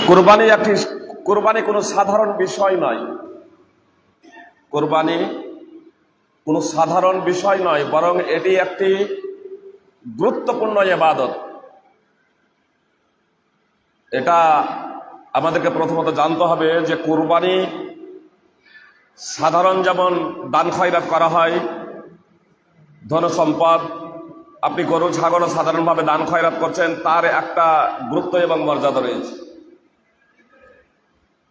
কোরবানি কোনো সাধারণ বিষয় নয়। কোরবানি কোনো সাধারণ বিষয় নয়, বরং এটি একটি গুরুত্বপূর্ণ ইবাদত। এটা আমাদেরকে প্রথমত জানতে হবে যে কোরবানি সাধারণ যেমন দান খয়রাত করা হয়, ধন সম্পদ, আপনি গরু ছাগলও সাধারণভাবে দান খয়রাত করছেন, তার একটা গুরুত্ব এবং মর্যাদা রয়েছে।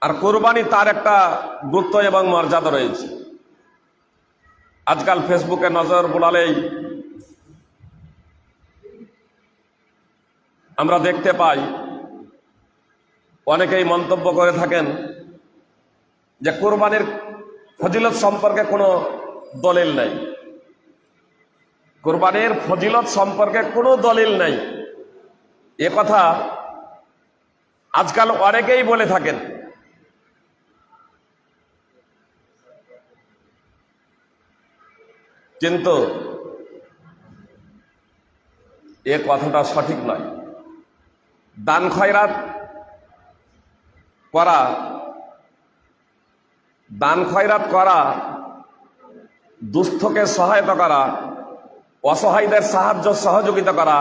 আর কোরবানি তার একটা গুরুত্ব এবং মর্যাদা রয়েছে। আজকাল ফেসবুকে নজর বুলালেই আমরা দেখতে পাই অনেকেই মন্তব্য করে থাকেন যে কোরবানির ফজিলত সম্পর্কে কোনো দলিল নেই। কোরবানির ফজিলত সম্পর্কে কোনো দলিল নেই, এ কথা আজকাল অনেকেই বলে থাকেন। কিন্তু এ কথাটা সঠিক নয়। দান খয়রাত করা, দুস্থকে সহায়তা করা, অসহায়দের সাহায্য সহযোগিতা করা,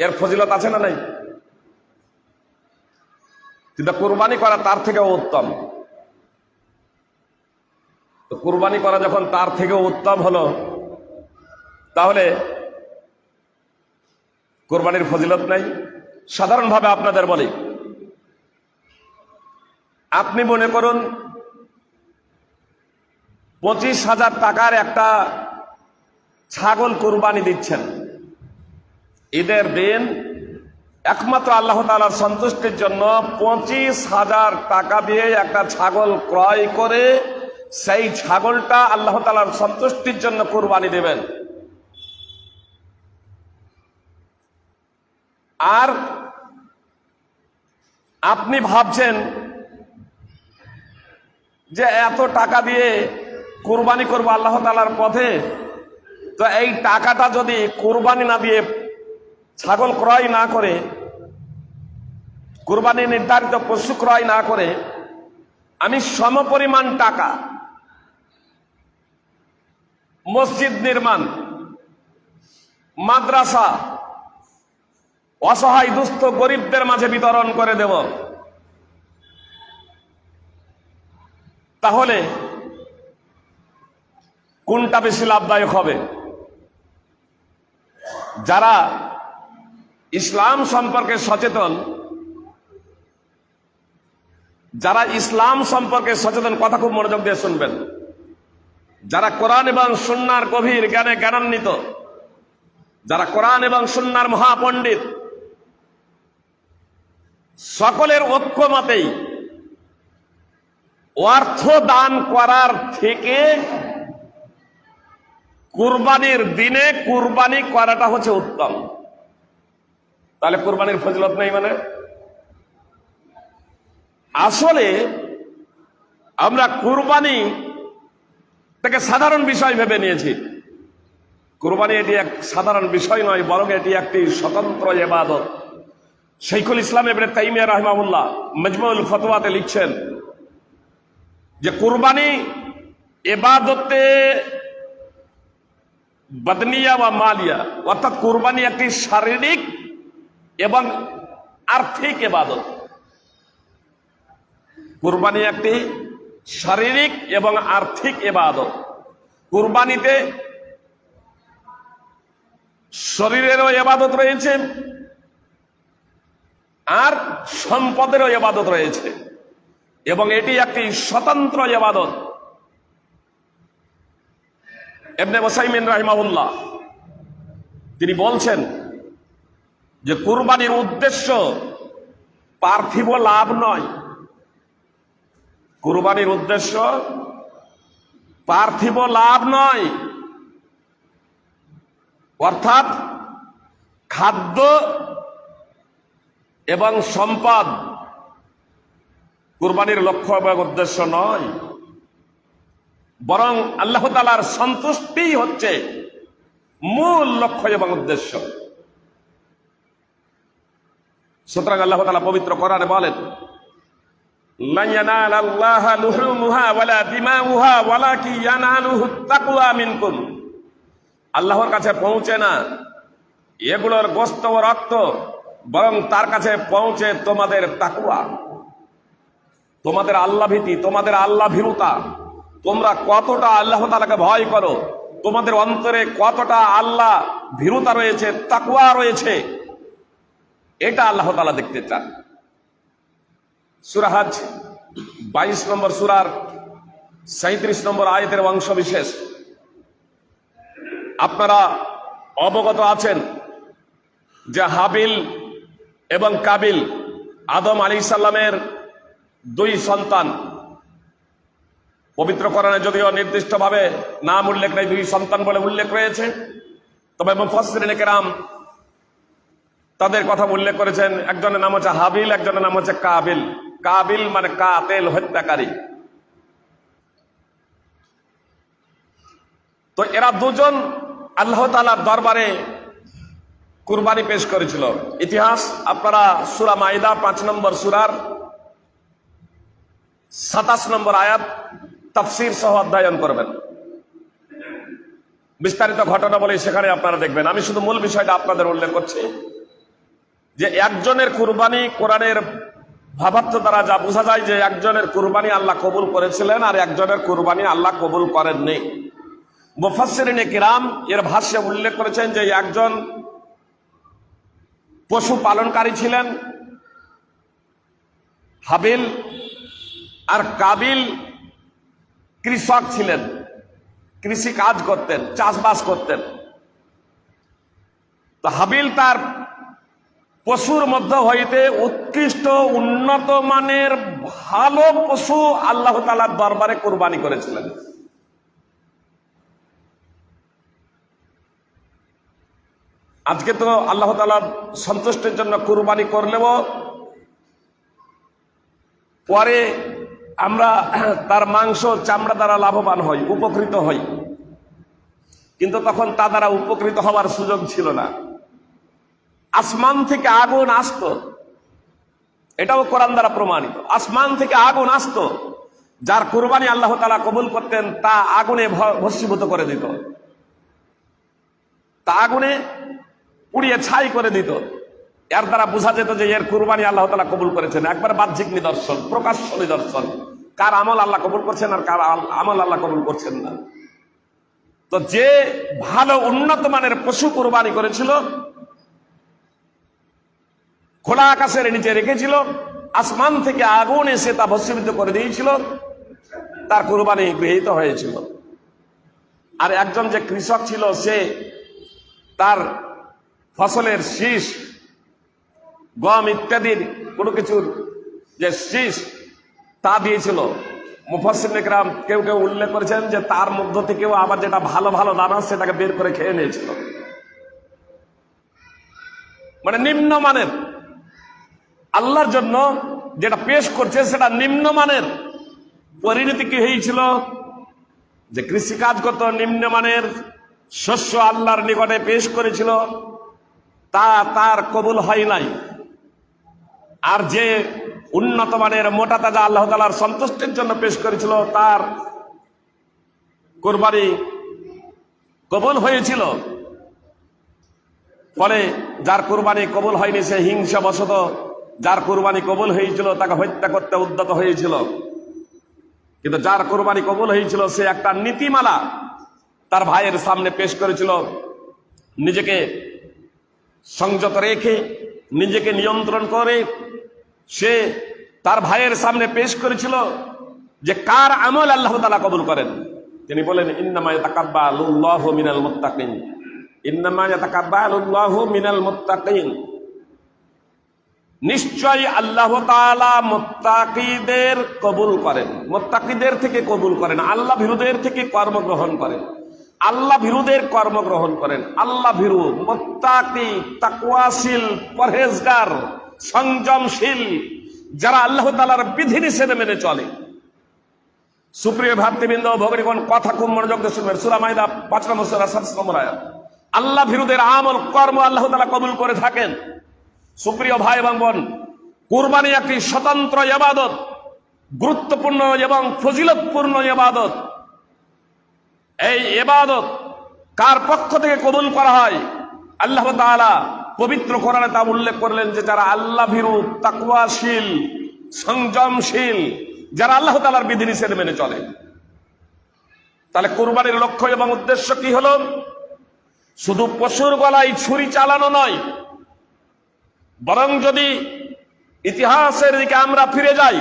এর ফজিলত আছে না নাই? কিন্তু কুরবানি করা তার থেকেও উত্তম। তো কুরবানি করা যখন তার থেকেও উত্তম হলো, তাহলে কোরবানির ফজিলত নাই? সাধারণভাবে আপনাদের বলি, আপনি মনে করুন 25,000 টাকার একটা ছাগল কোরবানি দিচ্ছেন। ঈদের দিন একমাত্র আল্লাহ তাআলার সন্তুষ্টির জন্য 25,000 টাকা দিয়ে একটা ছাগল ক্রয় করে সেই ছাগলটা আল্লাহ তাআলার সন্তুষ্টির জন্য কোরবানি দেবেন। আর আপনি ভাবছেন যে এত টাকা দিয়ে কোরবানি করবো আল্লাহ তাআলার পথে, তো এই টাকাটা যদি কোরবানি না দিয়ে, ছাগল ক্রয় না করে, কোরবানি নির্ধারিত পশু ক্রয় না করে, আমি সমপরিমাণ টাকা মসজিদ নির্মাণ, মাদ্রাসা, অসহায় দুস্থ গরিবদের মাঝে বিতরণ করে দেব, তাহলে কোনটা বেশি লাভদায়ক হবে? যারা ইসলাম সম্পর্কে সচেতন, কথা খুব মনোযোগ দিয়ে শুনবেন, যারা কোরআন এবং সুন্নাহর গভীর জ্ঞানে জ্ঞানান্বিত, যারা কোরআন এবং সুন্নাহর মহাপণ্ডিত, সকলের ঐক্যমতেই অর্থ দান করার থেকে কুরবানির দিনে কুরবানি করাটা হচ্ছে উত্তম। তাহলে কুরবানির ফজিলত নেই মানে? আসলে আমরা কুরবানি থেকে সাধারণ বিষয় ভেবে নিয়েছি। কুরবানি এটি এক সাধারণ বিষয় নয়, বরং এটি একটি স্বতন্ত্র ইবাদত। শাইখুল ইসলাম ইবনে তাইমিয়া রাহিমাহুল্লাহ মাজমুউল ফতওয়াতে লিখছেন যে কুরবানি ইবাদতে বদনিয়া বা মালিয়া, অর্থাৎ কুরবানি একটি শারীরিক এবং আর্থিক ইবাদত। কুরবানি একটি শারীরিক এবং আর্থিক ইবাদত। কুরবানিতে শরীরেরও ইবাদত রয়েছে আর সম্পদেরও ইবাদত রয়েছে, এবং এটি একটি স্বতন্ত্র ইবাদত। ইবনে উসাইমিন রাহিমাহুল্লাহ তিনি বলছেন যে কুরবানির উদ্দেশ্য পার্থিব লাভ নয়। কুরবানির উদ্দেশ্য পার্থিব লাভ নয়, অর্থাৎ খাদ্য এবং সম্পদ কুরবানির লক্ষ্য এবং উদ্দেশ্য নয়, বরং আল্লাহ তাআলার সন্তুষ্টি হচ্ছে মূল লক্ষ্য এবং উদ্দেশ্য। সুতরাং আল্লাহ তাআলা পবিত্র কোরআনে বলেন, লা ইয়ানালাল্লাহা লুহুমুহা ওয়ালা দিমাউহা ওয়ালাকিন ইয়ানালুহুত তাকওয়া মিনকুম, আল্লাহর কাছে পৌঁছে না এগুলোর গোশত ও রক্ত, বরং তার কাছে পৌঁছে তোমাদের তাকওয়া, তোমাদের আল্লাহ ভীতি, তোমাদের আল্লাহ ভীরুতা। তোমরা কতটা আল্লাহ তাআলাকে ভয় করো, তোমাদের অন্তরে কতটা আল্লাহ ভীরুতা রয়েছে, তাকওয়া রয়েছে, এটা আল্লাহ তাআলা দেখতে চান। সূরা হজ 22 নম্বর সূরার 37 নম্বর আয়াতের অংশ বিশেষ। আপনারা অবগত আছেন যে হাবিল এবং কাবিল আদম আলাইহিস সালামের দুই সন্তান। পবিত্র কোরআনে যদিও নির্দিষ্টভাবে নাম উল্লেখ নেই, দুই সন্তান বলে উল্লেখ রয়েছে, তবে মুফাসসিরিনে কেরাম তাদের কথা উল্লেখ করেছেন। একজনের নাম হচ্ছে হাবিল, একজনের নাম হচ্ছে কাবিল। কাবিল মানে কাতিল, হত্যাকারী। তো এরা দুজন আল্লাহ তাআলার দরবারে কুরবানি পেশ করেছিল। ইতিহাস আপনারা সূরা মাইদা 5 নম্বর সূরার 27 নম্বর আয়াত তাফসীর সহ অধ্যয়ন করবেন। বিস্তারিত ঘটনা বলে সেখানে আপনারা দেখবেন। আমি শুধু মূল বিষয়টা আপনাদের উল্লেখ করছি যে একজনের কুরবানি, কোরআনের ভাবার্থ দ্বারা যা বোঝা যায় যে একজনের কুরবানি আল্লাহ কবুল করেছিলেন আর একজনের কুরবানি আল্লাহ কবুল করেননি। মুফাসসিরিনে কিরাম এর ভাষ্যে উল্লেখ করেছেন যে একজন পশু পালনকারী ছিলেন হাবিল, আর কাবিল কৃষক ছিলেন, কৃষি কাজ করতেন, চাষবাস করতেন। তো হাবিল তার পশুর মধ্য হইতে উৎকৃষ্ট উন্নত মানের ভালো পশু আল্লাহ তাআলার দরবারে কুরবানি করেছিলেন। আজকে তো আল্লাহ তাআলা সন্তুষ্টির জন্য কুরবানি করলেও পরে আমরা তার মাংস চামড়া দ্বারা লাভবান হই, উপকৃত হই, কিন্তু তখন তা দ্বারা উপকৃত হওয়ার সুযোগ ছিল না। আসমান থেকে আগুন আসতো, এটাও কোরআন দ্বারা প্রমাণিত। আসমান থেকে আগুন আসতো, যার কুরবানি আল্লাহ তাআলা কবুল করতেন তা আগুনে ভস্মীভূত করে দিত, তা আগুনে পুড়িয়ে ছাই করে দিত। এর দ্বারা বোঝা যেত যে এর কুরবানি আল্লাহ তাআলা কবুল করেছেন। একবার বাহ্যিক নিদর্শন, প্রকাশ্য নিদর্শন, কার আমল আল্লাহ কবুল করছেন আর কার আমল আল্লাহ কবুল করছেন না। তো যে ভালো উন্নত মানের পশু কুরবানি করেছিল, খোলা আকাশের নিচে রেখেছিল, আসমান থেকে আগুন এসে তা ভস্মীভূত করে দিয়েছিল, তার কুরবানি গৃহীত হয়েছিল। আর একজন যে কৃষক ছিল, সে তার ফসলের শীষ, গম ইত্যাদির কোনো কিছুর যে শীষ তা দিয়েছিল। মুফাসসিরিনে কেরাম কেউ কেউ উল্লেখ করেছেন যে তার মধ্য থেকেও আবার যেটা ভালো ভালো দানা সেটাকে বের করে খেয়ে নিয়েছিল। মানে নিম্নমানের আল্লাহর জন্য যেটা পেশ করছে সেটা নিম্নমানের। পরিণতি কি হয়েছিল যে কৃষিকাজ করত, নিম্নমানের শস্য আল্লাহর নিকটে পেশ করেছিল, তা তার কবুল হয় নাই। আর যে উন্নত মানের মোটা তাজা আল্লাহ তাআলার সন্তুষ্টির জন্য পেশ করেছিল, তার কুরবানি কবুল হয়েছিল। ফলে যার কুরবানি কবুল হয়নি সে হিংসাবশত যার কুরবানি কবুল হয়েছিল তাকে হত্যা করতে উদ্যত হয়েছিল। কিন্তু যার কুরবানি কবুল হয়েছিল সে একটা নীতিমালা তার ভাইয়ের সামনে পেশ করেছিল, নিজেকে সংযত রেখে, নিজেকে নিয়ন্ত্রণ করে সে তার ভাইয়ের সামনে পেশ করেছিল যে কার আমল আল্লাহ তাআলা কবুল করেন। তিনি বলেন, ইন্নামা ইয়াতাকাব্বালুল্লাহু মিনাল মুত্তাকিন, ইন্নামা ইয়াতাকাব্বালুল্লাহু মিনাল মুত্তাকিন। নিশ্চয়ই আল্লাহ তাআলা মুত্তাকিদের কবুল করেন, মুত্তাকিদের থেকে কবুল করেন, আল্লাহ ভীরুদের থেকে কর্মগ্রহণ করেন, আল্লাহ ভীরুদের কর্মগ্রহণ করেন। আল্লাহ ভীরু, মুত্তাকি, তাকওয়াশীল, পরহেজগার, সংযমশীল, যারা আল্লাহ তাআলার বিধিনিষেধ মেনে চলে। সুপ্রিয় ভাতৃবৃন্দ, ভগ্নীগণ, কথা খুব মনোযোগ দিয়ে শুনবেন। সূরা মাইদা 5 নম্বর সূরা 27 নম্বর আয়াত। আল্লাহ ভীরুদের আমল কর্ম আল্লাহ তাআলা কবুল করে থাকেন। সুপ্রিয় ভাই এবং বোন, কুরবানি একটি স্বতন্ত্র ইবাদত। গুরুত্বপূর্ণ এবং ফজিলতপূর্ণ ইবাদত। এই ইবাদত কার পক্ষ থেকে কবুল করা হয়? আল্লাহ তাআলা পবিত্র কোরআনে তা উল্লেখ করলেন যে যারা আল্লাহ ভীরু, তাকওয়াশীল, সংযমশীল, যারা আল্লাহ তাআলার বিধিনিষেধ মেনে চলে। তাহলে কুরবানির লক্ষ্য এবং উদ্দেশ্য কি হলো? শুধু পশুর গলায় ছুরি চালানো নয়, বরং যদি ইতিহাসের দিকে আমরা ফিরে যাই,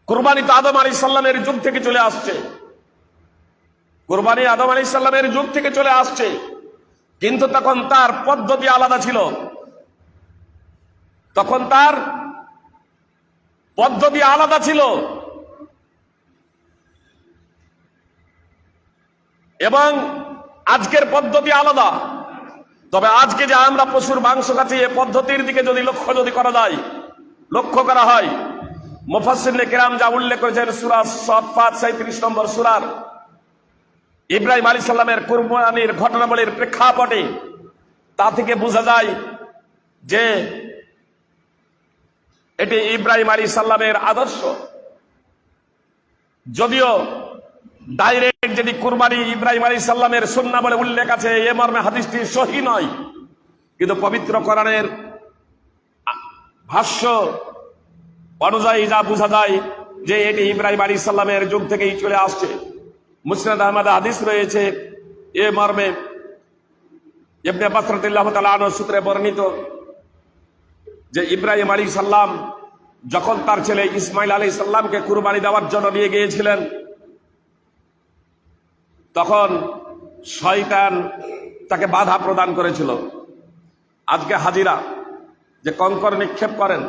কুরবানি তো আদম আলাইহিস সালামের যুগ থেকে চলে আসছে। কুরবানি আদম আলাইহিস সালামের যুগ থেকে চলে আসছে, কিন্তু তখন তার পদ্ধতি আলাদা ছিল। তখন তার পদ্ধতি আলাদা ছিল এবং আজকের পদ্ধতি আলাদা। তবে আজকে যে আমরা পশুর মাংস খাচ্ছি, এই পদ্ধতির দিকে যদি লক্ষ্য করা হয়, মুফাসসিরিনে কেরাম যা উল্লেখ করেছেন সূরা সাফফাত 37 নম্বর সূরার ইব্রাহিম আলাইহিস সালামের কুরবানির ঘটনাবলীর প্রেক্ষাপটে, তা থেকে বোঝা যায় যে এটি ইব্রাহিম আলাইহিস সালামের আদর্শ। যদিও ডাইরেক্ট যদি কুরবানি ইব্রাহিম আলাইহিস সালামের সুন্নাহ বলে উল্লেখ আছে, এ মর্মে হাদিসটি সহিহ নয়, কিন্তু পবিত্র কোরআনের ভাষ্য অনুযায়ী যা বোঝা যায় যে এটি ইব্রাহিম আলাইহিস সালামের যুগ থেকেই চলে আসছে। মুসনাদ আহমদ হাদিস রয়েছে এ মর্মে, ইবনে আব্বাস রাদিয়াল্লাহু তাআলা আনহু সূত্রে বর্ণিত যে ইব্রাহিম আলাইহিস সালাম যখন তার ছেলে ইসমাইল আলাইহিস সালামকে কুরবানি দেওয়ার জন্য নিয়ে গিয়েছিলেন, তখন শয়তান তাকে বাধা প্রদান করেছিল। আজকে হাজিরা যে কঙ্কর নিক্ষেপ করেন,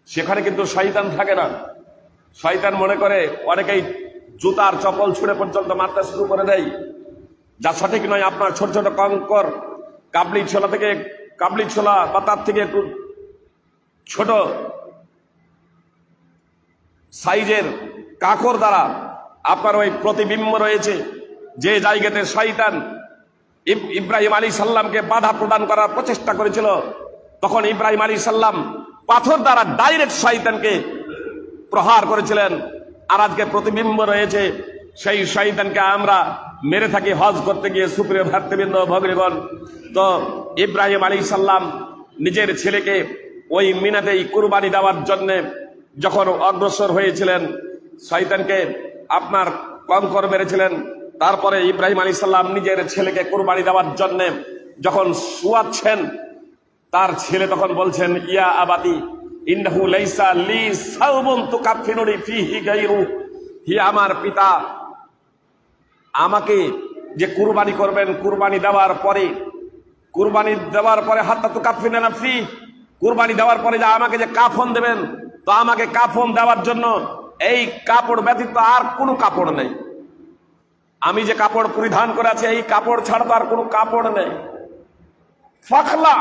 সেখানে কিন্তু শয়তান থাকে না। শয়তান মনে করে, অনেকেই জুতার চপল ছুঁড়ে পর্যন্ত মারতে শুরু করে দেয়, যা সঠিক নয়। আপনার ছোট ছোট কঙ্কর, কাবলি ছোলা বা তার থেকে একটু ছোট সাইজের কাঁকর দ্বারা আপনার ওই প্রতিবিম্ব রয়েছে, যে জায়গাতে শয়তান ইব্রাহিম আলাইহিস সালামকে বাধা প্রদান করার প্রচেষ্টা করেছিল, তখন ইব্রাহিম আলাইহিস সালাম পাথর দ্বারা ডাইরেক্ট শয়তানকে প্রহার করেছিলেন। আর আজকে প্রতিবিম্ব রয়েছে, সেই শয়তানকে আমরা মেরে থাকি হজ করতে গিয়ে। সুপ্রিয় ভ্রাতৃবৃন্দ, ভগ্নীগণ, তো ইব্রাহিম আলাইহিস সালাম নিজের ছেলেকে ওই মিনাতেই কুরবানি দেওয়ার জন্য যখন অগ্রসর হয়েছিলেন, শয়তানকে আপনার কঙ্কর মেরেছিলেন। তারপরে ইব্রাহিম আলাইহিস সালাম নিজের ছেলেকে কুরবানি দেওয়ার জন্য যখন শুয়াচ্ছেন, তার ছেলে তখন বলছেন, ইয়া আবাতি ইন্নাহু লাইসা লি সাওবুন তুকাফিনুনি ফিহি গায়রু, হি আমার পিতা, আমাকে যে কুরবানি করবেন, কুরবানি দেওয়ার পরে হাত্তা তুকাফিনানা ফি, কুরবানি দেওয়ার পরে যে আমাকে যে কাফন দেবেন, তো আমাকে কাফন দেওয়ার জন্য এই কাপড় ব্যতীত আর কোনো কাপড় নেই। আমি যে কাপড় পরিধান করে আছি, এই কাপড় ছাড়া তো আর কোনো কাপড় নেই। ফাখলা,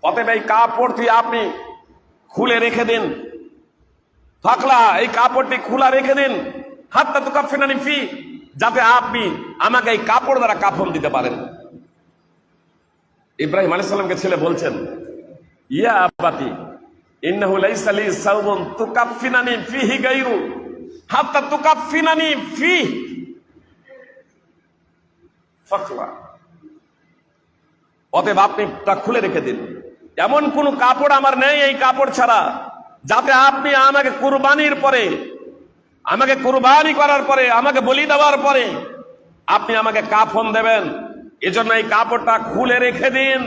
অতএব এই কাপড়টি আপনি খুলে রেখে দিন। ফাখলা, এই কাপড়টি খোলা রেখে দিন। হাত্তা তুকাফিনানি ফি, যাতে আপনি আমাকে এই কাপড় দ্বারা কাফন দিতে পারেন। ইব্রাহিম আলাইহিস সালামকে ছেলে বলছেন, ইয়া আবাতি ইন্নাহু লাইসা লি সাওবুন তুকাফিনানি ফিহি গায়রু হাত্তা তুকাফিনানি ফি ফাখলা, অতএব আপনি তা খুলে রেখে দিন। এমন কোন কাপড় আমার নেই এই কাপড় ছাড়া, যাতে আপনি আমাকে কুরবানির পরে, আমাকে কুরবানি করার পরে, আমাকে বলি দেওয়ার পরে আপনি আমাকে কাফন দেবেন। এজন্য এই কাপড়টা খুলে রেখে দিন।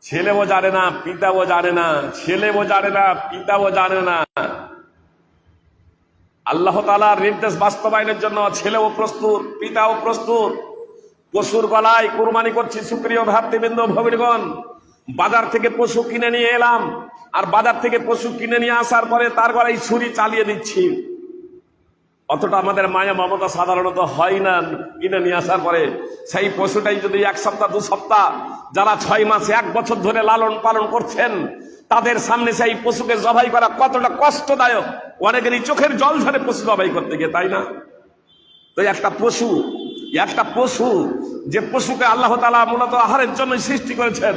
ছেলেও জানে না, পিতাও জানে না, পিতাও জানে না। আল্লাহ তাআলার নির্দেশ বাস্তবায়নের জন্য ছেলেও প্রস্তুত, পিতাও প্রস্তুত। পশুর গলায় কুরবানি করছি। সুপ্রিয় ভ্রাতৃবৃন্দ, ভগ্নীগণ, বাজার থেকে পশু কিনে নিয়ে এলাম, আর বাজার থেকে পশু কিনে নিয়ে আসার পরে তার গলায় ছুরি চালিয়ে দিচ্ছি। অতটা আমাদের মায়া মমতা সাধারণত হয় না। কিনে নিয়ে আসার পরে সেই পশুটাই যদি 1 সপ্তাহ 2 সপ্তাহ, যারা 6 মাস 1 বছর ধরে লালন পালন করছেন, তাদের সামনে সেই পশুকে জবাই করা কতটা কষ্টদায়ক। অনেকেরই চোখের জল ঝরে পশু জবাই করতে গিয়ে, তাই না? তো একটা পশু যে পশুকে আল্লাহ তাআলা মূলত আহারের জন্য সৃষ্টি করেছেন,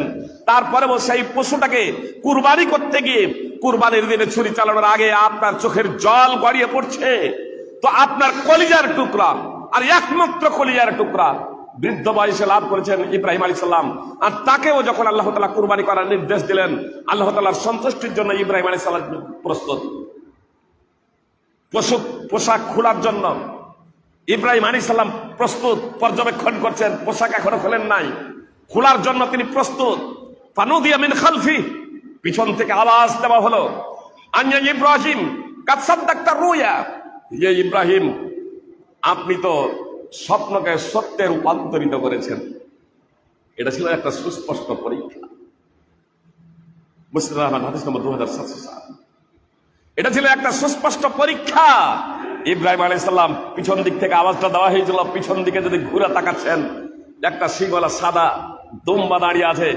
তারপরেও সেই পশুটাকে কুরবানি করতে গিয়ে কুরবানির দিনে ছুরি চালানোর আগে আপনার চোখের জল গড়িয়ে পড়ছে, তো আপনার কলিজার টুকরা, আর একমাত্র কলিজার টুকরা বৃদ্ধ বয়সে লাভ করেছেন ইব্রাহিম আলাইহিস সালাম, আর তাকেও যখন আল্লাহ তাআলা কুরবানি করার নির্দেশ দিলেন, আল্লাহ তাআলার সন্তুষ্টির জন্য ইব্রাহিম আলাইহিস সালাম প্রস্তুত। পোশাক খোলার জন্য ইব্রাহিম আলাইহিস সালাম প্রস্তুত, পর্যবেক্ষণ করছেন, পোশাক এখনো খোলেন নাই, খোলার জন্য তিনি প্রস্তুত। ফানুদিয়া মিন খালফি, পিছন থেকে আওয়াজ দেওয়া হলো, আন্না ইব্রাহিম কাদ সাদ্দাকতা রুয়া, যে ইব্রাহিম আপনি তো স্বপ্নকে সত্যে রূপান্তরিত করেছেন। এটা ছিল একটা সুস্পষ্ট পরীক্ষা। মুসলিম রহমান হাদিস নম্বর 2707। এটা ছিল একটা সুস্পষ্ট পরীক্ষা। ইব্রাহিম আলাইহিস সালাম পিছন দিক থেকে আওয়াজটা দেওয়া হয়েছিল, পিছন দিকে যদি ঘুরে তাকাচ্ছেন, একটা শিংওয়ালা সাদা দুম্বা দাঁড়িয়ে আছে।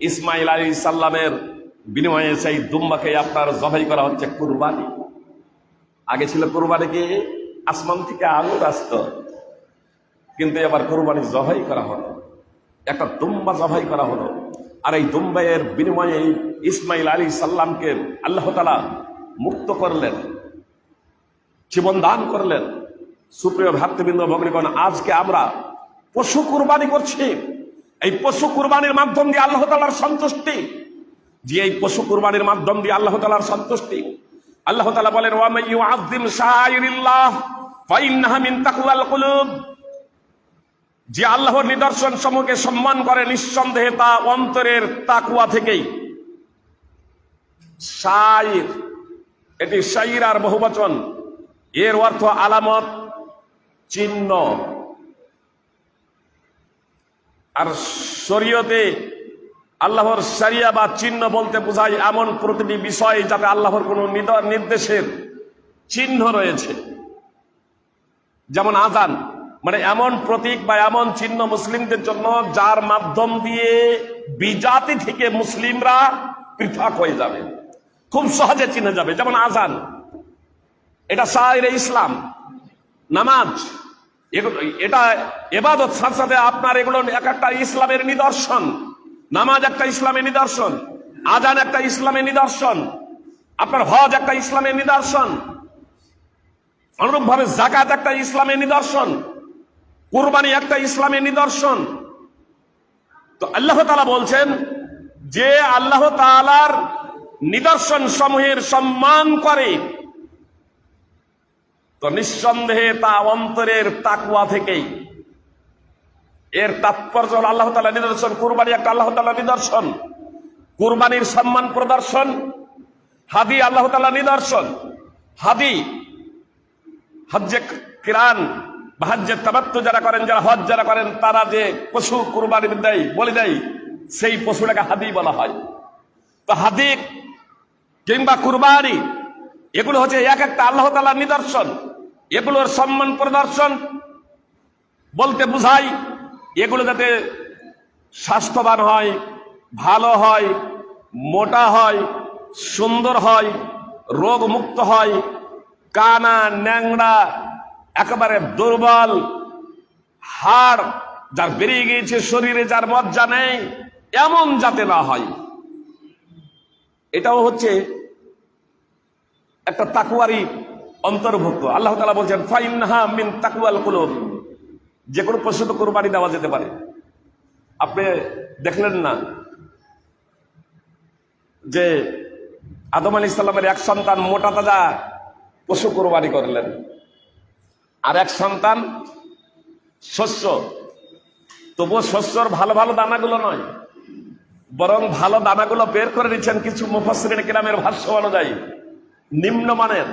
ইসমাইল আলাইহিস সালামের বিনিময়ে সেই দুম্বাকে আপনার জবাই করা হচ্ছে কুরবানি। আগে ছিল কুরবানি কি আসমান থেকে আগুন আসত, কিন্তু এবার কুরবানি জবাই করা হলো, একটা দুম্বা জবাই করা হলো। আর এই দুম্বাইয়ের বিনিময়ে ইসমাইল আলাইহিস সালামকে আল্লাহ তাআলা মুক্ত করলেন, জীবন দান করলেন। সুপ্রিয় ভ্রাতৃবৃন্দ, ভগ্নীগণ, আজকে আমরা পশু কুরবানি করছি। এই পশু কুরবানির মাধ্যম দিয়ে আল্লাহ তাআলার সন্তুষ্টি, যে এই পশু কুরবানির মাধ্যম দিয়ে আল্লাহ তাআলার সন্তুষ্টি। আল্লাহ তাআলা বলেন, ওয়া মান ইউআযযিম শাআইরিল্লাহ ফাইন্নাহা মিন তাকওয়াল কুলুব, যে আল্লাহর নিদর্শন সমূহকে সম্মান করে নিঃসন্দেহে তা অন্তরের তাকওয়া থেকেই। শাইর, এটি শাইরার বহুবচন, এর অর্থ আলামত, চিহ্ন। আর শরীয়তে আল্লাহর শরিয়া বা চিহ্ন বলতে বোঝায় এমন প্রতিটি বিষয় যাতে আল্লাহর কোন নির্দেশের চিহ্ন রয়েছে। যেমন আযান, মানে এমন প্রতীক বা এমন চিহ্ন মুসলিমদের জন্য যার মাধ্যম দিয়ে বিজাতি থেকে মুসলিমরা পৃথক হয়ে যাবে, খুব সহজে চিনে যাবে। যেমন আযান, এটা শাইরে ইসলাম। নামাজ, এটা ইবাদত, সাথে সাথে আপনার এগুলো এক একটা ইসলামের নিদর্শন। নামাজ একটা ইসলামের নিদর্শন, আযান একটা ইসলামের নিদর্শন, আপনার হজ একটা ইসলামের নিদর্শন, অনুরূপভাবে যাকাত একটা ইসলামের নিদর্শন, কুরবানি একটা ইসলামের নিদর্শন। তো আল্লাহ তাআলা বলছেন যে আল্লাহ তাআলার নিদর্শন সমূহের সম্মান করে, তো নিঃসন্দেহে তা অন্তরের তাকওয়া থেকেই। এর তাৎপর্য হল আল্লাহ তাআলার নিদর্শন। কুরবানি একটা আল্লাহ তাআলার নিদর্শন, কুরবানির সম্মান প্রদর্শন। হাদি আল্লাহ তাআলার নিদর্শন। হাদি, হজ্জে কিরান বা হজ্জে তামাত্তু যারা করেন, যারা হজ যারা করেন, তারা যে পশু কুরবানি দেয়, বলি দেয়, সেই পশুটাকে হাদি বলা হয়। তো হাদি কিংবা কুরবানি এগুলো হচ্ছে এক একটা আল্লাহ তাআলার নিদর্শন। এগুলোর সম্মান প্রদর্শন বলতে বুঝায় এগুলো যাতে স্বাস্থ্যবান হয়, ভালো হয়, মোটা হয়, সুন্দর হয়, রোগ মুক্ত হয়, কানা, ন্যাংড়া, একেবারে দুর্বল, হাড় যার বেরিয়ে গিয়েছে, শরীরে যার মজ্জা নেই, এমন যাতে না হয়। এটাও হচ্ছে একটা তাকওয়ারই অন্তর্ভুক্ত। আল্লাহ তাআলা বলছেন, ফাইন্নাহা মিন তাকওয়াল কুলুব, যে কোনো পশু তো কুরবানি দেওয়া যেতে পারে। আপনি দেখলেন না যে আদম আলাইহিস সালামের এক সন্তান মোটা তাজা পশু কুরবানি করলেন, আর এক সন্তান শস্য। তবুও শস্যর ভালো ভালো দানাগুলো নয়, বরং ভালো দানাগুলো বের করে নিচ্ছেন কিছু মুফাসসিরিন কিরামের ভাষ্য অনুযায়ী নিম্নমানের।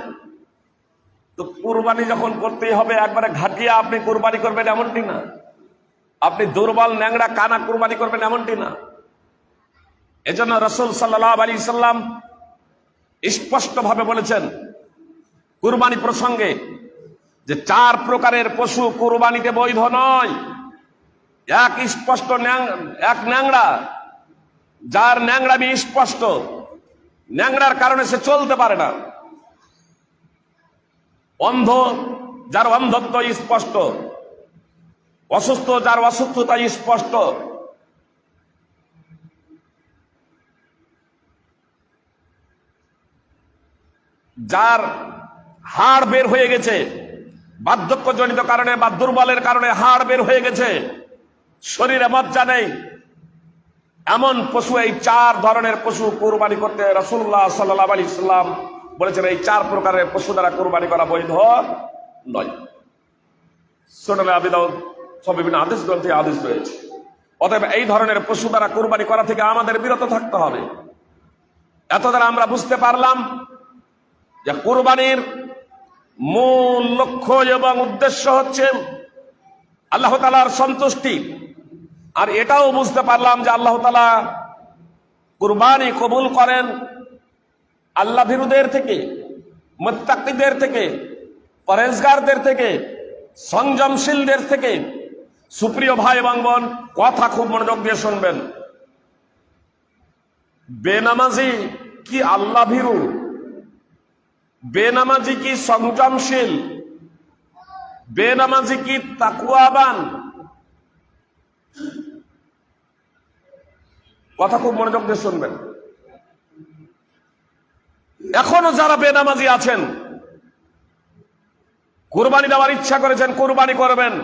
তো কুরবানি যখন করতেই হবে, একবারে ঘাটিয়ে আপনি কুরবানি করবেন এমনটি না, আপনি দুর্বল, ন্যাংড়া, কানা কুরবানি করবেন এমনটি না। এজন্য রাসূল সাল্লাল্লাহু আলাইহি সাল্লাম স্পষ্ট ভাবে বলেছেন কুরবানি প্রসঙ্গে যে 4 প্রকারের পশু কুরবানিতে বৈধ নয়। এক স্পষ্ট এক ন্যাংড়া, যার ন্যাংড়ামি স্পষ্ট, ন্যাংড়ার কারণে সে চলতে পারে না। অন্ধ, যার অন্ধত্ব স্পষ্ট। অসুস্থ, যার অসুস্থতা স্পষ্ট। যার হাড় বের হয়ে গেছে, বার্ধক্যজনিত কারণে বা দুর্বলের কারণে হাড় বের হয়ে গেছে, শরীরে মজ্জা নেই, এমন পশু, এই 4 ধরনের পশু কুরবানি করতে রাসূলুল্লাহ সাল্লাল্লাহু আলাইহি সাল্লাম বলেছেন এই 4 প্রকারের পশু দ্বারা কুরবানি করা বৈধ নয়। সুনান আবি দাউদ সব বিভিন্ন হাদিস গ্রন্থে হাদিস রয়েছে। অতএব এই ধরনের পশু দ্বারা কুরবানি করা থেকে আমাদের বিরত থাকতে হবে। এত দ্বারা আমরা বুঝতে পারলাম যে কুরবানির মূল লক্ষ্য এবং উদ্দেশ্য হচ্ছে আল্লাহ তাআলার সন্তুষ্টি। আর এটাও বুঝতে পারলাম যে আল্লাহ তাআলা কুরবানি কবুল করেন আল্লাহ ভীরুদের থেকে, মুত্তাকিদের থেকে, পরেজগারদের থেকে, সংযমশীলদের থেকে। সুপ্রিয় ভাই এবং বোন, কথা খুব মনোযোগ দিয়ে শুনবেন। বেনামাজি কি আল্লাহ ভীরু? বেনামাজি কি সংযমশীল? বেনামাজি কি তাকওয়াবান? কথা খুব মনোযোগ দিয়ে শুনবেন। এখনো যারা বেনামাজি আছেন, কুরবানি দেওয়ার ইচ্ছা করেছেন, কুরবানি করবেন,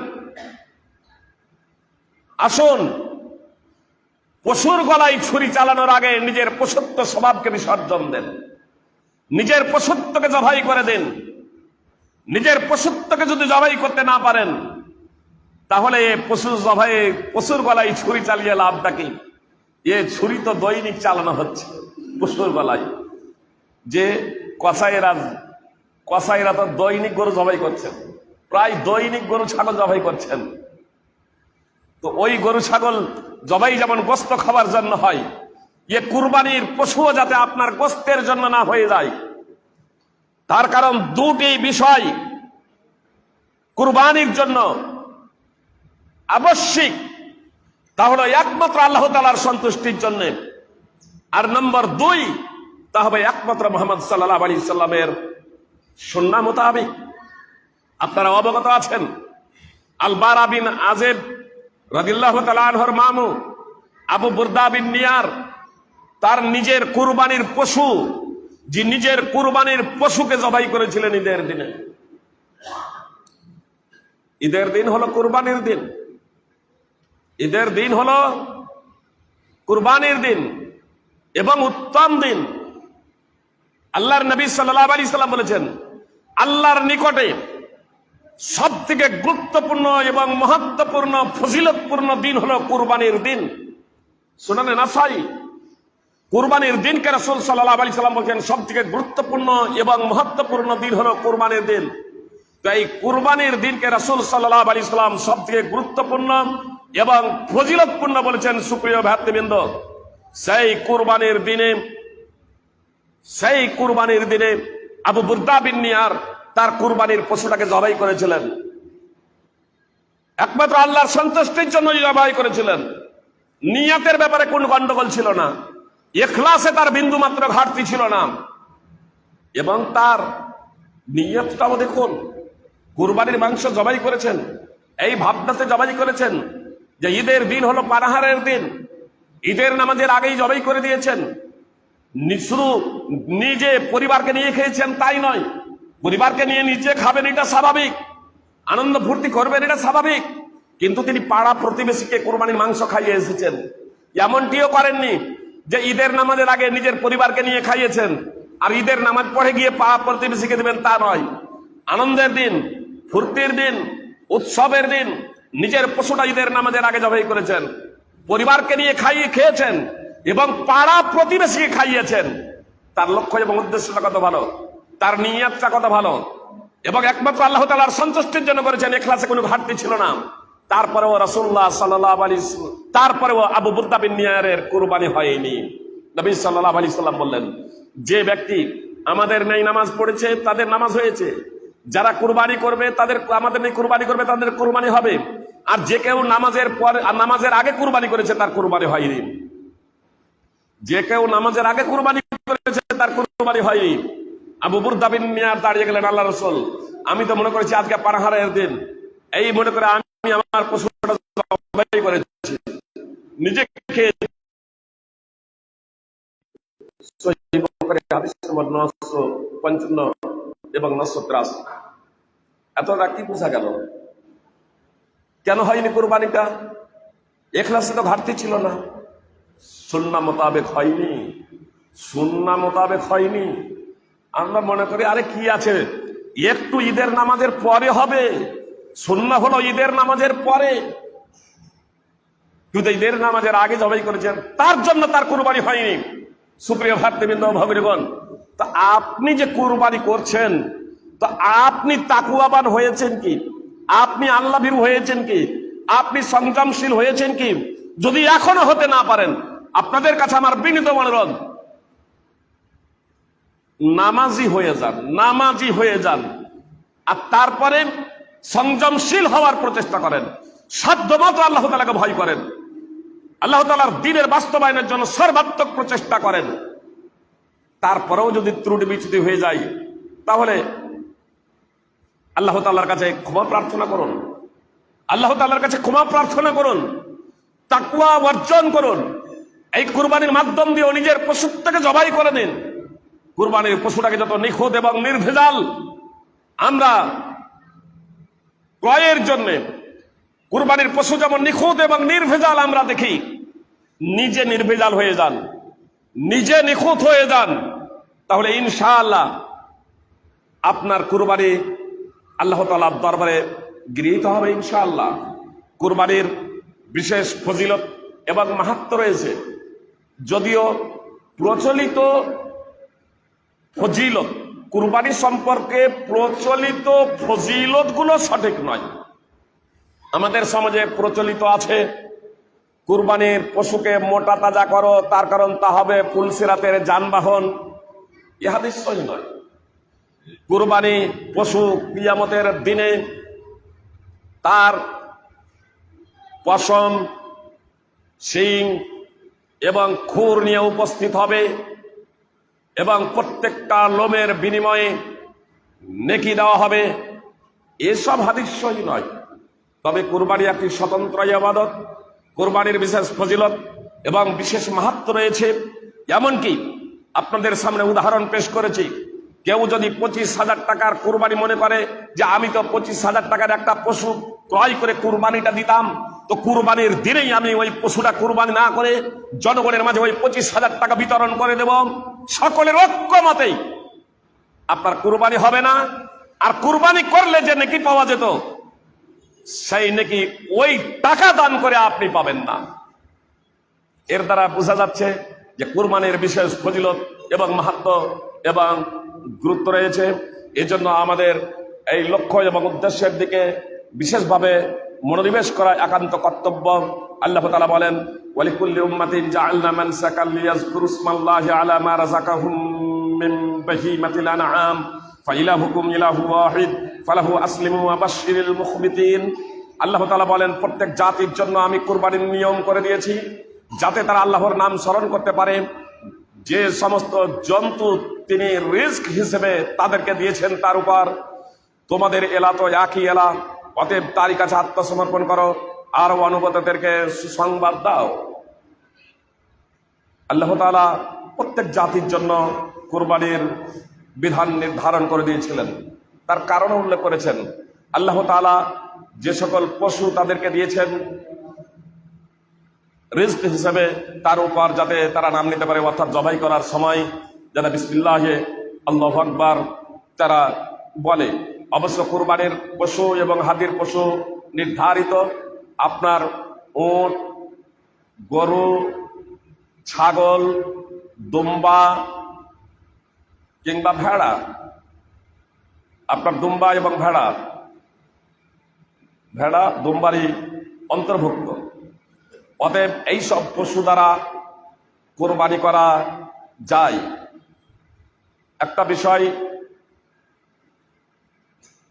আসুন পশুর গলায় ছুরি চালানোর আগে নিজের পশুত্ব স্বভাবকে বিসর্জন দেন। নিজের পশুত্বকে জবাই করে দিন। নিজের পশুত্বকে যদি জবাই করতে না পারেন, তাহলে পশুর গলায় ছুরি চালিয়ে লাভটা কি? এ ছুরি তো দৈনিক চালানো হচ্ছে পশুর গলায়। যে কসাইরা তো দৈনিক গরু জবাই করছেন, প্রায় দৈনিক গরু ছাগল জবাই করছেন। তো ওই গরু ছাগল জবাই যেমন গোস্ত খাবার জন্য হয়, এ কুরবানির পশুও যাতে আপনার গোস্তের জন্য না হয়ে যায়, তার কারণ দুটি বিষয় কুরবানির জন্য আবশ্যিক। তা হলো একমাত্র আল্লাহ তাআলার সন্তুষ্টির জন্য, আর নম্বর 2 তা হবে একমাত্র মুহাম্মদ সাল্লাল্লাহু আলাইহি সাল্লামের সুন্নাহ মোতাবেক। আপনারা অবগত আছেন, আল বারা বিন আযিব রাদিয়াল্লাহু তাআলা আনহুর মামু আবু বুরদা বিন নিয়ার তার নিজের কুরবানির পশু, যে নিজের কুরবানির পশুকে জবাই করেছিলেন ঈদের দিনে। ঈদের দিন হলো কুরবানির দিন। ঈদের দিন হলো কুরবানির দিন এবং উত্তম দিন। আল্লাহর নবী সাল্লাল্লাহু আলাইহি সাল্লাম বলেছেন, আল্লাহর নিকটে সবথেকে গুরুত্বপূর্ণ এবং মহত্বপূর্ণ ফজিলতপূর্ণ দিন হলো কুরবানির দিন। সুনানে নাসাই কুরবানির দিনকে রাসূল সাল্লাল্লাহু আলাইহি সাল্লাম বলেন সবথেকে গুরুত্বপূর্ণ এবং মহত্বপূর্ণ দিন হলো কুরবানির দিন। তাই কুরবানির দিনকে রাসূল সাল্লাল্লাহু আলাইহি সাল্লাম সবথেকে গুরুত্বপূর্ণ এবং ফজিলতপূর্ণ বলেছেন। সুপ্রিয় ভাতৃবৃন্দ, সেই কুরবানির দিনে আবু বুরদা বিন নিয়ার তার কুরবানির পশুটাকে জবাই করেছিলেন, একমাত্র আল্লাহর সন্তুষ্টির জন্য জবাই করেছিলেন। নিয়তের ব্যাপারে কোন গন্ডগোল ছিল না, ইখলাসে তার বিন্দু মাত্র ঘাটতি ছিল না। এবং তার নিয়তটাও দেখুন, কুরবানির মাংস জবাই করেছেন এই ভাবনাতে জবাই করেছেন যে ঈদের দিন হলো পানাহারের দিন, ঈদের নামাজের আগেই জবাই করে দিয়েছেন। শুধু নিজে পরিবারকে নিয়ে খেয়েছেন তাই নয়, পরিবারকে নিয়ে নিজে খাবেন এটা স্বাভাবিক, আনন্দ ফুর্তি করবেন এটা স্বাভাবিক, কিন্তু তিনি পাড়া প্রতিবেশীকে কুরবানির মাংস খাইয়ে এসেছেন। এমনটিও করেননি যে ঈদের নামাজের আগে নিজের পরিবারকে নিয়ে খাইয়েছেন আর ঈদের নামাজ পড়ে গিয়ে পাড়া প্রতিবেশীকে দেবেন, তা নয়। আনন্দের দিন, ফুর্তির দিন, উৎসবের দিন নিজের পশুটা ঈদের নামাজের আগে জবাই করেছেন, পরিবারকে নিয়ে খেয়েছেন এবং পাড়া প্রতিবেশীকে খাইয়েছেন। তার লক্ষ্য এবং উদ্দেশ্যটা কত ভালো, তার নিয়তটা কত ভালো, এবং একমাত্র আল্লাহ তাআলার সন্তুষ্টির জন্য করেছেন, ইখলাসে কোনো ঘাটতি ছিল না। তারপরেও রাসূলুল্লাহ সাল্লাল্লাহু আলাইহি ওয়াসাল্লাম, তারপরেও আবু বুরদা বিন নিয়ারের কুরবানি হয়নি। নবী সাল্লাল্লাহু আলাইহি ওয়াসাল্লাম বললেন, যে ব্যক্তি আমাদের নেই নামাজ পড়েছে তাদের নামাজ হয়েছে, যারা কুরবানি করবে তাদের আমাদের নেই কুরবানি করবে তাদের কুরবানি হবে, আর যে কেউ নামাজের আগে কুরবানি করেছে তার কুরবানি হয়নি। যে কেউ নামাজের আগে কুরবানি করেছে তার কুরবানি হয়নি। আবু বুরদা বিন নিয়ার দাঁড়িয়ে গেলেন, আল্লাহ রাসূল, আমি তো মনে করেছি আজকে পানাহারের দিন, এই মনে করে আমি আমার পশুটা জবাই করেছি, নিজে খেয়ে। সহিহ বুখারী হাদিস নম্বর 900 55 এবং 89। এতটা কি বোঝা গেল? কেন হয়নি কোরবানিটা? ইখলাসে তো ঘাটতি ছিল না, সুন্নাহ মোতাবেক হয়নি, সুন্নাহ মোতাবেক হয়নি। আমরা মনে করি আরে কি আছে, একটু ঈদের নামাজের পরে হবে, সুন্নাহ হলো ঈদের নামাজের পরে, কিন্তু ঈদের নামাজের আগে জবাই করেছেন, তার জন্য তার কুরবানি হয়নি। সুপ্রিয় ভাতৃবৃন্দ, ভগিনীগণ, তা আপনি যে কুরবানি করছেন, তো আপনি তাকুয়াবান হয়েছেন কি? আপনি আল্লাহ ভীরু হয়েছেন কি? আপনি সংযমশীল হয়েছেন কি? যদি এখনো হতে না পারেন, আপনাদের কাছে আমার বিনীত অনুরোধ, নামাজি হয়ে যান, নামাজি হয়ে যান, আর তারপরে সংযমশীল হওয়ার প্রচেষ্টা করেন, সাধ্যমতো আল্লাহ তাআলাকে ভয় করেন, আল্লাহ তাআলার দ্বীনের বাস্তবায়নের জন্য সর্বাত্মক প্রচেষ্টা করেন। তারপরেও যদি ত্রুটি বিচ্যুতি হয়ে যায়, তাহলে আল্লাহ তাআলার কাছে ক্ষমা প্রার্থনা করুন, আল্লাহ তাআলার কাছে ক্ষমা প্রার্থনা করুন, তাকওয়া অর্জন করুন। এই কুরবানির মাধ্যম দিয়ে নিজের পশুটাকে জবাই করে দিন। কুরবানির পশুটাকে যত নিখুঁত এবং নির্ভেজাল আমরা ক্রয়ের জন্য, কুরবানির পশু যেমন নিখুঁত এবং নির্ভেজাল আমরা দেখি, নিজে নির্ভেজাল হয়ে যান, নিজে নিখুঁত হয়ে যান, তাহলে ইনশাআল্লাহ আপনার কুরবানি আল্লাহ তাআলার দরবারে গৃহীত হবে ইনশাআল্লাহ। কুরবানির বিশেষ ফজিলত এবং মাহাত্ম্য রয়েছে, যদিও প্রচলিত ফজিলত, কুরবানি সম্পর্কে প্রচলিত ফজিলত গুলো সঠিক নয়। আমাদের সমাজে প্রচলিত আছে কুরবানির পশুকে মোটা তাজা করো, তার কারণ তা হবে পুলসিরাতের যানবাহন। ইহা হাদিস সহিহ নয়। কুরবানি পশু কিয়ামতের দিনে তার পশম, শিং এবং খুর নিয়ে উপস্থিত হবে এবং প্রত্যেকটা লোমের বিনিময়ে নেকি দেওয়া হবে। এসব হাদিস সহিহ নয়। তবে কুরবানি একটি স্বতন্ত্র ইবাদত, কুরবানির বিশেষ ফজিলত এবং বিশেষ মাহাত্ম্য রয়েছে। এমনকি আপনাদের সামনে উদাহরণ পেশ করেছি, কেউ যদি 25,000 টাকার কুরবানি মনে করে যে আমি তো 25,000 টাকার একটা পশু ক্রয় করে কুরবানিটা দিতাম, তো কুরবানির দিনেই আমি ওই পশুটা কুরবানি না করে জনগণের মাঝে ওই 25,000 টাকা বিতরণ করে দেব, সকলের ঐক্যমতেই আপনার কুরবানি হবে না। আর কুরবানি করলে যে নেকি পাওয়া যেত, সেই নেকি ওই টাকা দান করে আপনি পাবেন না। এর দ্বারা বোঝা যাচ্ছে যে কুরবানির বিশেষ ফজিলত এবং মাহাত্ম্য এবং গুরুত্ব রয়েছে। এজন্য আমাদের এই লক্ষ্য এবং উদ্দেশ্যের দিকে বিশেষভাবে মনোনিবেশ করা একান্ত কর্তব্য। আল্লাহ তাআলা বলেন, ওয়ালিকুল্লি উম্মাতিন জাআলনা মানসাকান লিয়াযকুরু ইসমাল্লাহি আলা মা রাযাকাহুম মিন বাহিমাতিল আনআম ফাইলাহুকুম ইলাহু ওয়াহিদ ফালাহু আসলিমু ওয়া বাশশিরিল মুখবিতিন। আল্লাহ তাআলা বলেন, প্রত্যেক জাতির জন্য আমি কুরবানির নিয়ম করে দিয়েছি, যাতে তারা আল্লাহর নাম স্মরণ করতে পারে। যে সমস্ত জন্তু তিনি রিজক হিসেবে তাদেরকে দিয়েছেন, তার উপর তোমাদের এলা তো একই এলা, অতএব তারই কাছে আত্মসমর্পণ করো আর অনুগতদেরকে সুসংবাদ দাও। আল্লাহ তাআলা প্রত্যেক জাতির জন্য কুরবানির বিধান নির্ধারণ করে দিয়েছিলেন, তার কারণ উল্লেখ করেছেন। আল্লাহ তাআলা যে সকল পশু তাদেরকে দিয়েছেন রিজক হিসেবে, তার উপর যাতে তারা নাম নিতে পারে, অর্থাৎ জবাই করার সময় যারা বিসমিল্লাহে আল্লাহু আকবার তারা বলে। অবশ্য কুরবানির পশু এবং হাদির পশু নির্ধারিত, আপনার উট, গরু, ছাগল, দুম্বা কিংবা ভেড়া, আপনার দুম্বা এবং ভেড়া দুম্বারই অন্তর্ভুক্ত। অতএব এইসব পশু দ্বারা কোরবানি করা যায়। একটা বিষয়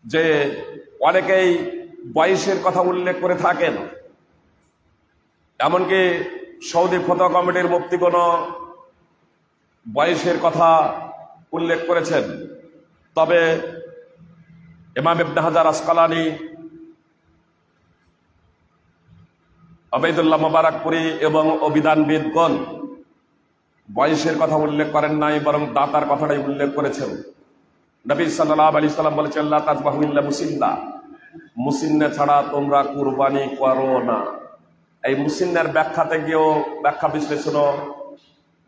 যে অনেকেই বয়সের কথা উল্লেখ করে থাকেন, এমনকি সৌদি ফতোয়া কমিটির মুফতিগণ বয়সের কথা উল্লেখ করেছেন। তবে ইমাম ইবনে হাজার আসকালানী, আবেদুল্লাহ মুবারাকপুরী এবং অভিধানবিদগণ বয়সের কথা উল্লেখ করেন নাই, বরং দাতার কথাটাই উল্লেখ করেছেন। নবী সাল্লাল্লাহু আলাইহি সাল্লাম বলেছেন, লা তাযবাহু ইল্লা মুসিন্না, মুসিন্না ছাড়া তোমরা কুরবানি করো না। এই মুসিন্নার ব্যাখ্যাতে গিয়েও ব্যাখ্যা বিশ্লেষণ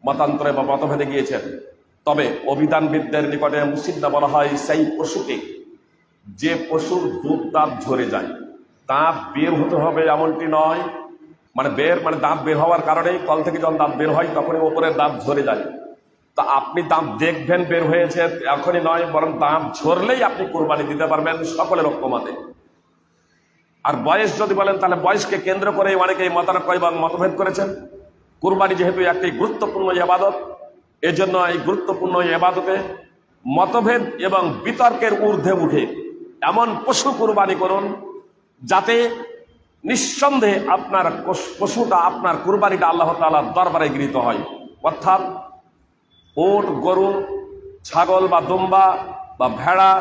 মতান্তরে বা মতভেদে গিয়েছেন। তবে অভিধানবিদদের নিকটে মুসিন্না বলা হয় সেই পশুকে যে পশুর দুধ দাঁত ঝরে যায়। দাঁত বের হতে হবে এমনটি নয়, মানে দাঁত বের হওয়ার কারণেই কল থেকে যখন দাঁত বের হয় তখনই ওপরের দাঁত ঝরে যায়। তা আপনি দাঁত দেখবেন বের হয়েছে এখনই নয়, বরং দাঁত ঝরলেই আপনি কোরবানি দিতে পারবেন সকলের ঐক্যমতে। আর বয়স যদি বলেন তাহলে বয়সকে কেন্দ্র করে অনেকেই মতানৈক্য এবং মতভেদ করেছেন। কুরবানি যেহেতু একটি গুরুত্বপূর্ণ ইবাদত, এজন্য এই গুরুত্বপূর্ণ ইবাদতে মতভেদ এবং বিতর্কের ঊর্ধ্বে উঠে এমন পশু কুরবানি করুন যাতে নিঃসন্দেহে আপনার পশুটা, আপনার কুরবানিটা আল্লাহ তাআলার দরবারে গৃহীত হয়। অর্থাৎ উট, গরু, ছাগল বা দুম্বা বা ভেড়া,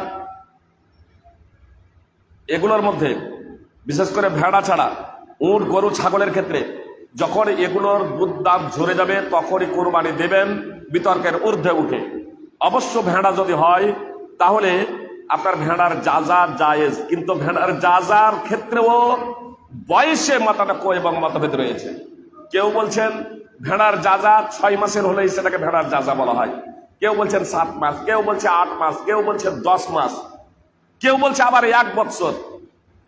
এগুলোর মধ্যে বিশেষ করে ভেড়া ছাড়া উট, গরু, ছাগলের ক্ষেত্রে যখন এগুলোর দুধ দাঁত ঝরে যাবে তখনই কোরবানি দেবেন বিতর্কের ঊর্ধ্বে উঠে। অবশ্য ভেড়া যদি হয় তাহলে আপনার ভেড়ার যাজা জায়েজ, কিন্তু ভেড়ার যাজার ক্ষেত্রেও বয়সে মতানৈক্য এবং মতভেদ রয়েছে। কেউ বলছেন ভেড়ার যাজা 6 মাসের হলেই সেটাকে ভেড়ার যাজা বলা হয়, কেউ বলছেন 7 মাস, কেউ বলছে 8 মাস, কেউ বলছে 10 মাস, কেউ বলছে আবার 1 বছর।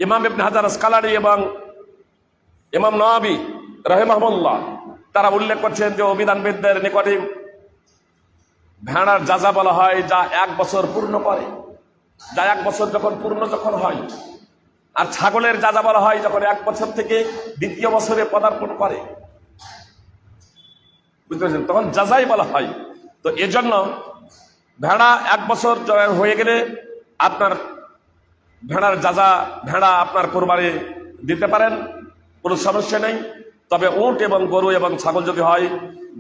ইমাম ইবনে হাজার আসকালানী এবং ইমাম নওয়াবী রাহিমাহুল্লাহ তারা উল্লেখ করছেন যে অভিধানবিদদের নিকটে ভেড়ার যাজা বলা হয় যা 1 বছর পূর্ণ করে, যা 1 বছর যখন হয়। আর ছাগলের যাজা বলা হয় যখন 1 বছর থেকে 2য় বছরে পদার্পণ করে, বুঝতে পারছেন, তখন যাজাই বলা হয়। তো এজন্য ভেড়া 1 বছর হয়ে গেলে আপনার ভেড়ার যাজা, ভেড়া আপনার কোরবানি দিতে পারেন, কোনো সমস্যা নেই। তবে উট এবং গরু এবং ছাগল যদি হয়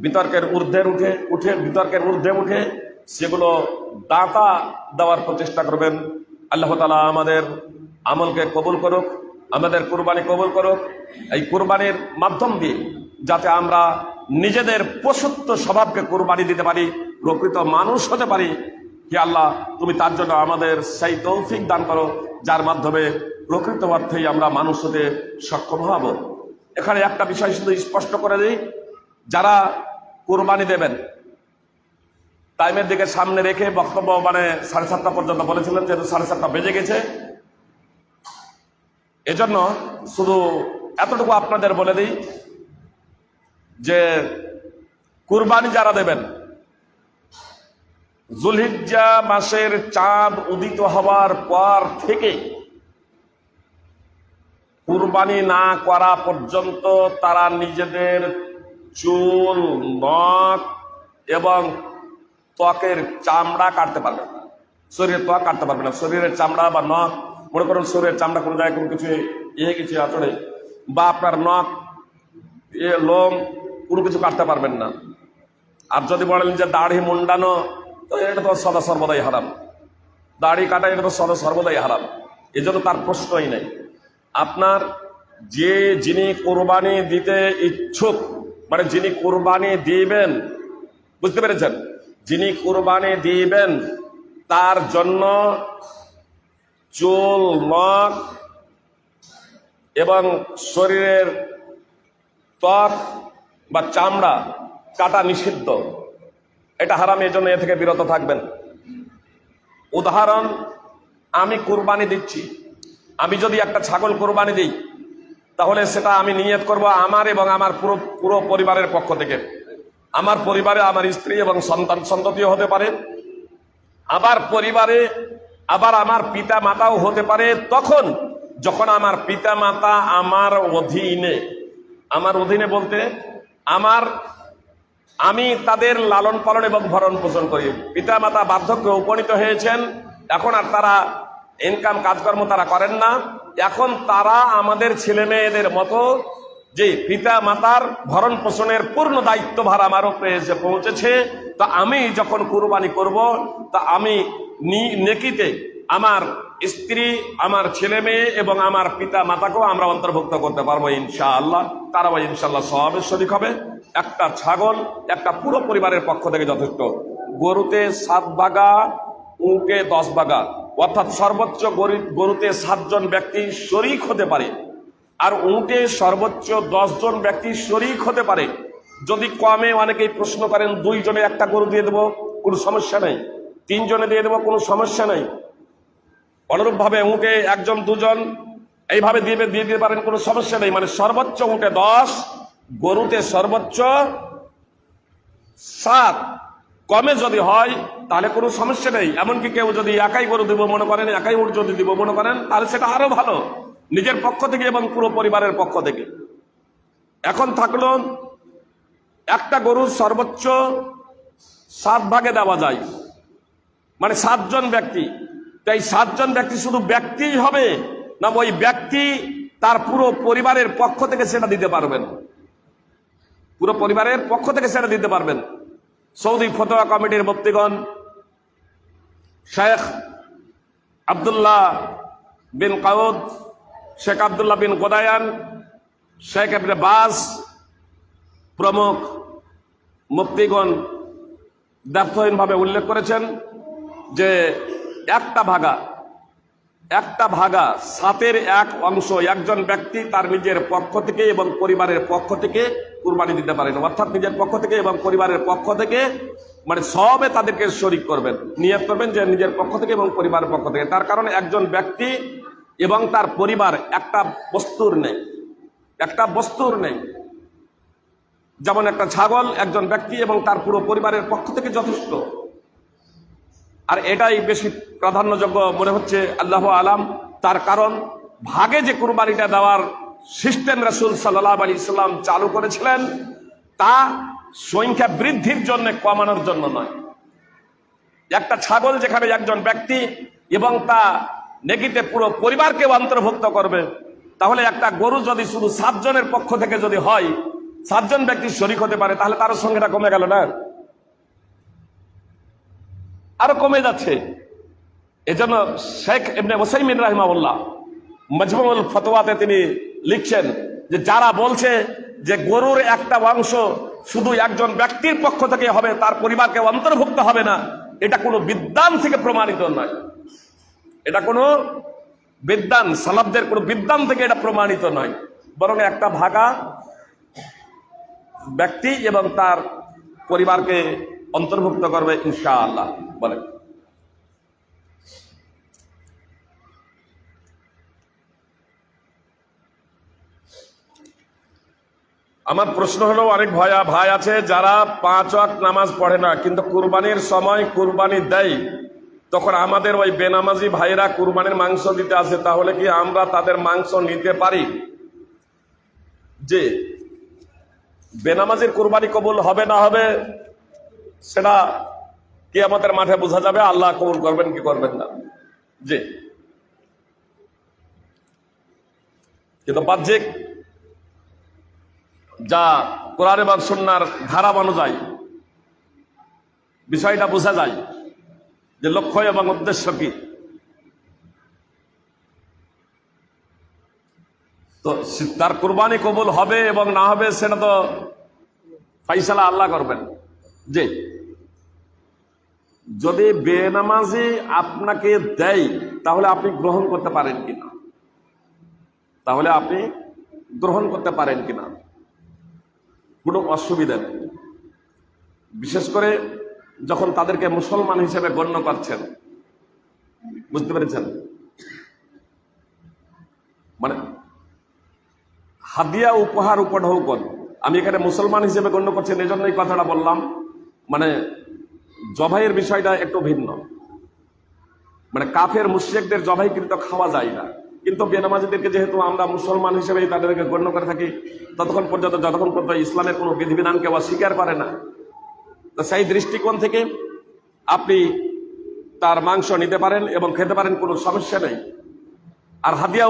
বিতর্কের ঊর্ধ্বে উঠে সেগুলো দাঁতা দেওয়ার প্রচেষ্টা করবেন। আল্লাহ তাআলা আমাদের আমলকে কবুল করুক, আমাদের কুরবানি কবুল করুক। এই কুরবানির মাধ্যম দিয়ে যাতে আমরা নিজেদের পশুত্ব স্বভাবকে কুরবানি দিতে পারি, প্রকৃত মানুষ হতে পারি, হে আল্লাহ তুমি তার জন্য আমাদের সেই তৌফিক দান করো যার মাধ্যমে প্রকৃত অর্থেই আমরা মানুষ হতে সক্ষম হব। এখানে একটা বিষয় শুধু স্পষ্ট করে দিই, যারা কুরবানি দেবেন টাইমের দিকে সামনে রেখে বক্তব্য 7:30 পর্যন্ত বলেছিলেন, যেহেতু 7:30 বেজে গেছে, এজন্য শুধু এতটুকু আপনাদের বলে দিই যে কুরবানি যারা দেবেন যুলহিজ্জা মাসের চাঁদ উদিত হওয়ার পর থেকে কুরবানি না করা পর্যন্ত তারা নিজেদের চুল, নখ এবং ত্বকের চামড়া কাটতে পারবে না, শরীরের ত্বক কাটতে পারবে না। শরীরের চামড়া বা নখ, মনে করুন শরীরের চামড়া কোনো জায়গায় কোনো কিছু গেছে আচড়ে, বা আপনার নখ, লোম, কোনো কিছু কাটতে পারবেন না। আর যদি বলেন যে দাড়ি মুন্ডানো, তো এটা তো সদা সর্বদাই হারাম, দাড়ি কাটা এটা তো সদা সর্বদাই হারাম, এজন্য তার প্রশ্নই নেই। আপনার যিনি কোরবানি দিতে ইচ্ছুক, যিনি কোরবানি দিবেন, বুঝতে পেরেছেন, যিনি কোরবানি দিবেন তার জন্য চুল, নখ এবং শরীরের ত্বক বা চামড়া কাটা নিষিদ্ধ, এটা হারাম, এজন্য এ থেকে বিরত থাকবেন। উদাহরণ, আমি কোরবানি দিচ্ছি, আমি যদি একটা ছাগল কোরবানি দিই তাহলে সেটা আমি নিয়ত করব আমার এবং আমার পুরো পরিবারের পক্ষ থেকে। আমার পরিবারে আমার স্ত্রী এবং সন্ততিও হতে পারে, আবার পরিবারে আমার পিতা মাতাও হতে পারে, তখন যখন আমার পিতা মাতা আমার অধীনে বলতে আমি তাদের লালন পালন এবং ভরণ পোষণ করি। পিতা মাতা বার্ধক্যে উপনীত হয়েছেন, এখন আর তারা ইনকাম কাজকর্ম তারা করেন না, এখন তারা আমাদের ছেলে মেয়েদের মতো, যে পিতা মাতার ভরণ পোষণের পূর্ণ দায়িত্বভার আমার উপরে এসে পৌঁছেছে। তা আমি যখন কুরবানি করব, তা আমি নেকিতে আমার স্ত্রী, আমার ছেলে মেয়ে এবং আমার পিতা মাতাকেও আমরা অন্তর্ভুক্ত করতে পারবো ইনশাআল্লাহ। তারাও ইনশাআল্লাহ সওয়াবের শরীক হবে। একটা ছাগল একটা পুরো পরিবারের পক্ষ থেকে যথেষ্ট। গরুতে 7 ভাগা, উঁকে 10 ভাগা, অর্থাৎ সর্বোচ্চ গরুতে 7 জন ব্যক্তি শরীক হতে পারে, আর উঁটে সর্বোচ্চ 10 জন ব্যক্তি শরীক হতে পারে। যদি কমে, অনেকেই প্রশ্ন করেন 2 জনে একটা গরু দিয়ে দেবো, কোনো সমস্যা নেই, 3 জনে দিয়ে দেবো, কোনো সমস্যা নেই। অনুরূপ ভাবে উঁটে 1 জন 2 জন এইভাবে দিয়ে দিতে পারেন, কোনো সমস্যা নেই। মানে সর্বোচ্চ উঁটে 10, গরুতে সর্বোচ্চ 7, কমে যদি হয় তাহলে কোনো সমস্যা নেই। এমনকি কেউ যদি একাই গরু দিব মনে করেন, একাই উট যদি দিব মনে করেন, তাহলে সেটা আরো ভালো, নিজের পক্ষ থেকে এবং পুরো পরিবারের পক্ষ থেকে। এখন থাকলো একটা গরু সর্বোচ্চ 7 ভাগে দেওয়া যায়, মানে 7 জন ব্যক্তি। তাই 7 জন ব্যক্তি শুধু ব্যক্তিই হবে, না ওই ব্যক্তি তার পুরো পরিবারের পক্ষ থেকে সেটা দিতে পারবেন, পুরো পরিবারের পক্ষ থেকে সেটা দিতে পারবেন। সৌদি ফতোয়া কমিটির মুফতিগণ শেখ আব্দুল্লাহ বিন কাউদ, শেখ আব্দুল্লাহ বিন গোদায়ান, শেখ ইবনে বাজ প্রমুখ মুফতিগণ দ্ব্যর্থহীনভাবে উল্লেখ করেছেন যে একটা ভাগা 7-এর 1 অংশ একজন ব্যক্তি তার নিজের পক্ষ থেকে এবং পরিবারের পক্ষ থেকে কুরবানি দিতে পারেন। অর্থাৎ নিজের পক্ষ থেকে এবং পরিবারের পক্ষ থেকে, মানে সবে তাদেরকে শরীক করবেন, নিয়ত করবেন যে নিজের পক্ষ থেকে এবং পরিবারের পক্ষ থেকে। তার কারণ একজন ব্যক্তি এবং তার পরিবার একটা বস্তুর নেই। যেমন একটা ছাগল একজন ব্যক্তি এবং তার পুরো পরিবারের পক্ষ থেকে যথেষ্ট। আর এটাই বেশি প্রাধান্যযোগ্য মনে হচ্ছে, আল্লাহু আলাম। তার কারণ ভাগে যে কুরবানিটা দেওয়ার সিস্টেম রাসূল সাল্লাল্লাহু আলাইহি সাল্লাম চালু করেছিলেন, তা সংখ্যা বৃদ্ধির জন্য, কমানোর জন্য নয়। একটা ছাগল যেখানে একজন ব্যক্তি এবং তা নেকিতে পুরো পরিবারকে অন্তর্ভুক্ত করবে, তাহলে একটা গরু যদি শুধু 7 জনের পক্ষ থেকে যদি হয়, 7 জন ব্যক্তি শরীক হতে পারে, তাহলে তার সংখ্যাটা কমে গেল না, আরো কমে যাচ্ছে। এজন্য শেখ ইবনে উসাইমিন রাহিমাহুল্লাহ মাজমুউল ফতোয়াতে তিনি লিখছেন যে যারা বলছে যে গরুর একটা অংশ শুধু একজন ব্যক্তির পক্ষ থেকে হবে, তার পরিবারকে অন্তর্ভুক্ত হবে না, এটা কোনো বিদ্বান থেকে প্রমাণিত নয়। এটা কোনো বিদ্বান, সালাফদের কোনো বিদ্বান থেকে এটা প্রমাণিত নয়, বরং একটা ভাগা ব্যক্তি এবং তার পরিবারকে অন্তর্ভুক্ত করবে ইনশাআল্লাহ। বলে আমার প্রশ্ন হলো, অনেক ভাই আছে যারা 5 ওয়াক্ত নামাজ পড়ে না, কিন্তু কুরবানির সময় কুরবানি দেয়, তখন আমাদের ওই বেনামাজি ভাইরা কুরবানির মাংস দিতে আসে, তাহলে কি আমরা তাদের মাংস নিতে পারি? যে বেনামাজির কুরবানি কবুল হবে না হবে সেটা কিয়ামতের মাঠে বোঝা যাবে, আল্লাহ কবুল করবেন কি করবেন না। জি, কিন্তু বাহ্যিক যা কোরআন এবং সুন্নাহর ধারা অনুযায়ী বিষয়টা বোঝা যায় যে লক্ষ্য এবং উদ্দেশ্য কি। তো তার কুরবানি কবুল হবে এবং না হবে সেটা তো ফাইসালা আল্লাহ করবেন। জি, যদি বেনামাজি আপনাকে দেয় তাহলে আপনি গ্রহণ করতে পারেন কিনা, কোনো অসুবিধা নেই। বিশেষ করে যখন তাদেরকে মুসলমান হিসেবে গণ্য করছেন, বুঝতে পেরেছেন? মানে হাদিয়া উপহার উপঢৌকন, আমি এখানে মুসলমান হিসেবে গণ্য করছেন, এই জন্য এই কথাটা বললাম। মানে জবাইয়ের বিষয়টা একটু ভিন্ন। মানে কাফের মুশরিকদের জবাই কিন্তু খাওয়া যায় না, কিন্তু বেনামাজিদেরকে যেহেতু আমরা মুসলমান হিসেবে তাদেরকে গণ্য করে থাকি, যতক্ষণ পর্যন্ত ইসলামের কোনো বিধিবিধানকে অস্বীকার করে না, তো সেই দৃষ্টিকোণ থেকে আপনি তার মাংস নিতে পারেন এবং খেতে পারেন, কোনো সমস্যা নেই। আর হাদিয়া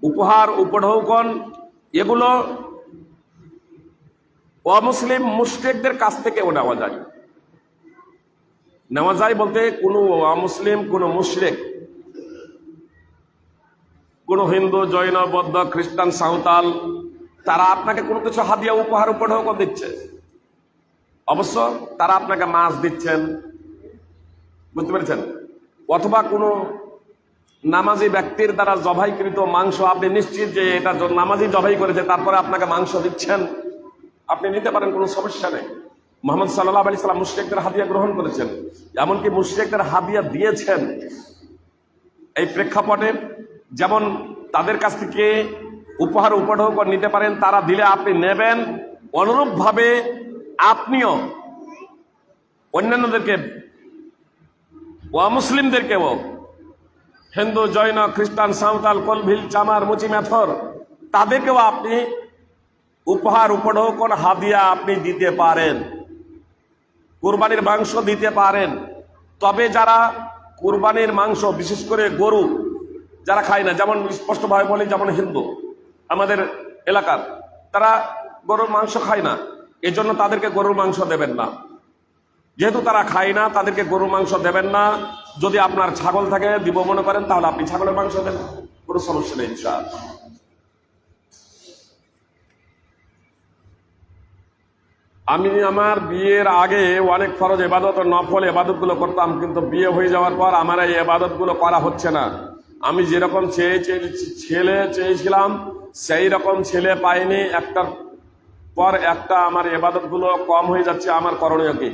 উপহার উপঢৌকন এগুলো অমুসলিম মুশরিকদের কাছ থেকেও নেওয়া যায় বলতে, কোনো অমুসলিম, কোনো মুশরিক, কোনো হিন্দু, জৈন, বৌদ্ধ, খ্রিস্টান, সাঁওতাল, তারা আপনাকে কোনো কিছু হাদিয়া উপহার উপঢৌকন দিচ্ছে, অবশ্য তারা আপনাকে মাছ দিচ্ছেন, বুঝতে পেরেছেন, অথবা কোনো নামাজি ব্যক্তির দ্বারা জবাইকৃত মাংস, আপনি নিশ্চিত যে এটা নামাজি জবাই করেছে, তারপরে আপনাকে মাংস দিচ্ছেন, আপনি নিতে পারেন, কোনো সমস্যা নেই। মুহাম্মদ সাল্লাল্লাহু আলাইহি সাল্লাম মুশরিকদের হাদিয়া গ্রহণ করেছেন, এমনকি মুশরিকদের হাদিয়া দিয়েছেন। এই প্রেক্ষাপটে যেমন তাদের কাছ থেকে উপহার উপঢৌক নিতে পারেন, তারা দিলে আপনি নেবেন, অনুরূপভাবে আপনিও অন্যান্যদেরকে, অমুসলিমদেরকেও, হিন্দু, জৈন, খ্রিস্টান, সাঁওতাল, কলভিল, চামার, মুচি, মেথর, তাদেরকেও আপনি উপহার উপঢৌক হাদিয়া আপনি দিতে পারেন, কুরবানির মাংস দিতে পারেন। তবে যারা কুরবানির মাংস, বিশেষ করে গরু যারা খায় না, যেমন স্পষ্টভাবে বলি, যেমন হিন্দু আমাদের এলাকার, তারা গরুর মাংস খায় না, এজন্য তাদেরকে গরুর মাংস দেবেন না। যেহেতু তারা খায় না, তাদেরকে গরুর মাংস দেবেন না। যদি আপনার ছাগল থাকে দিব মনে করেন, তাহলে আপনি ছাগলের মাংস দেন, কোনো সমস্যা নেই ইনশাআল্লাহ। আমি আমার বিয়ের আগে অনেক ফরজ ইবাদত ও নফল ইবাদত গুলো করতাম, কিন্তু বিয়ে হয়ে যাওয়ার পর আমার এই ইবাদত গুলো করা হচ্ছে না। আমি যেরকম ছেলে চেয়েছিলাম সেই রকম ছেলে পাইনি, একটার পর একটা আমার ইবাদত গুলো কম হয়ে যাচ্ছে, আমার করণীয় কি?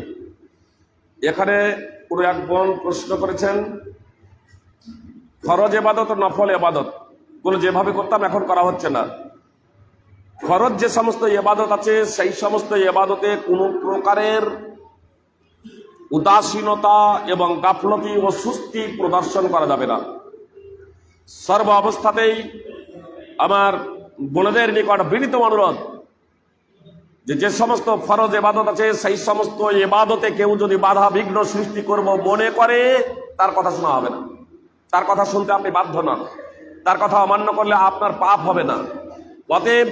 এখানে পুরো এক বোন প্রশ্ন করেছেন, ফরজ ইবাদত ও নফল ইবাদত গুলো যেভাবে করতাম এখন করা হচ্ছে না। ফরজ যে সমস্ত ইবাদত আছে সেই সমস্ত ইবাদতে কোনো প্রকারের উদাসীনতা এবং গাফলতি ও সুস্তি প্রদর্শন করা যাবে না। সর্ব অবস্থাতেই আমার বোনদের নিকট বিনীত অনুরোধ যে সমস্ত ফরজ ইবাদত আছে সেই সমস্ত ইবাদতে কেউ যদি বাধা বিঘ্ন সৃষ্টি করব মনে করে, তার কথা শোনা হবে না, তার কথা শুনতে আপনি বাধ্য নন, তার কথা অমান্য করলে আপনার পাপ হবে না। অতএব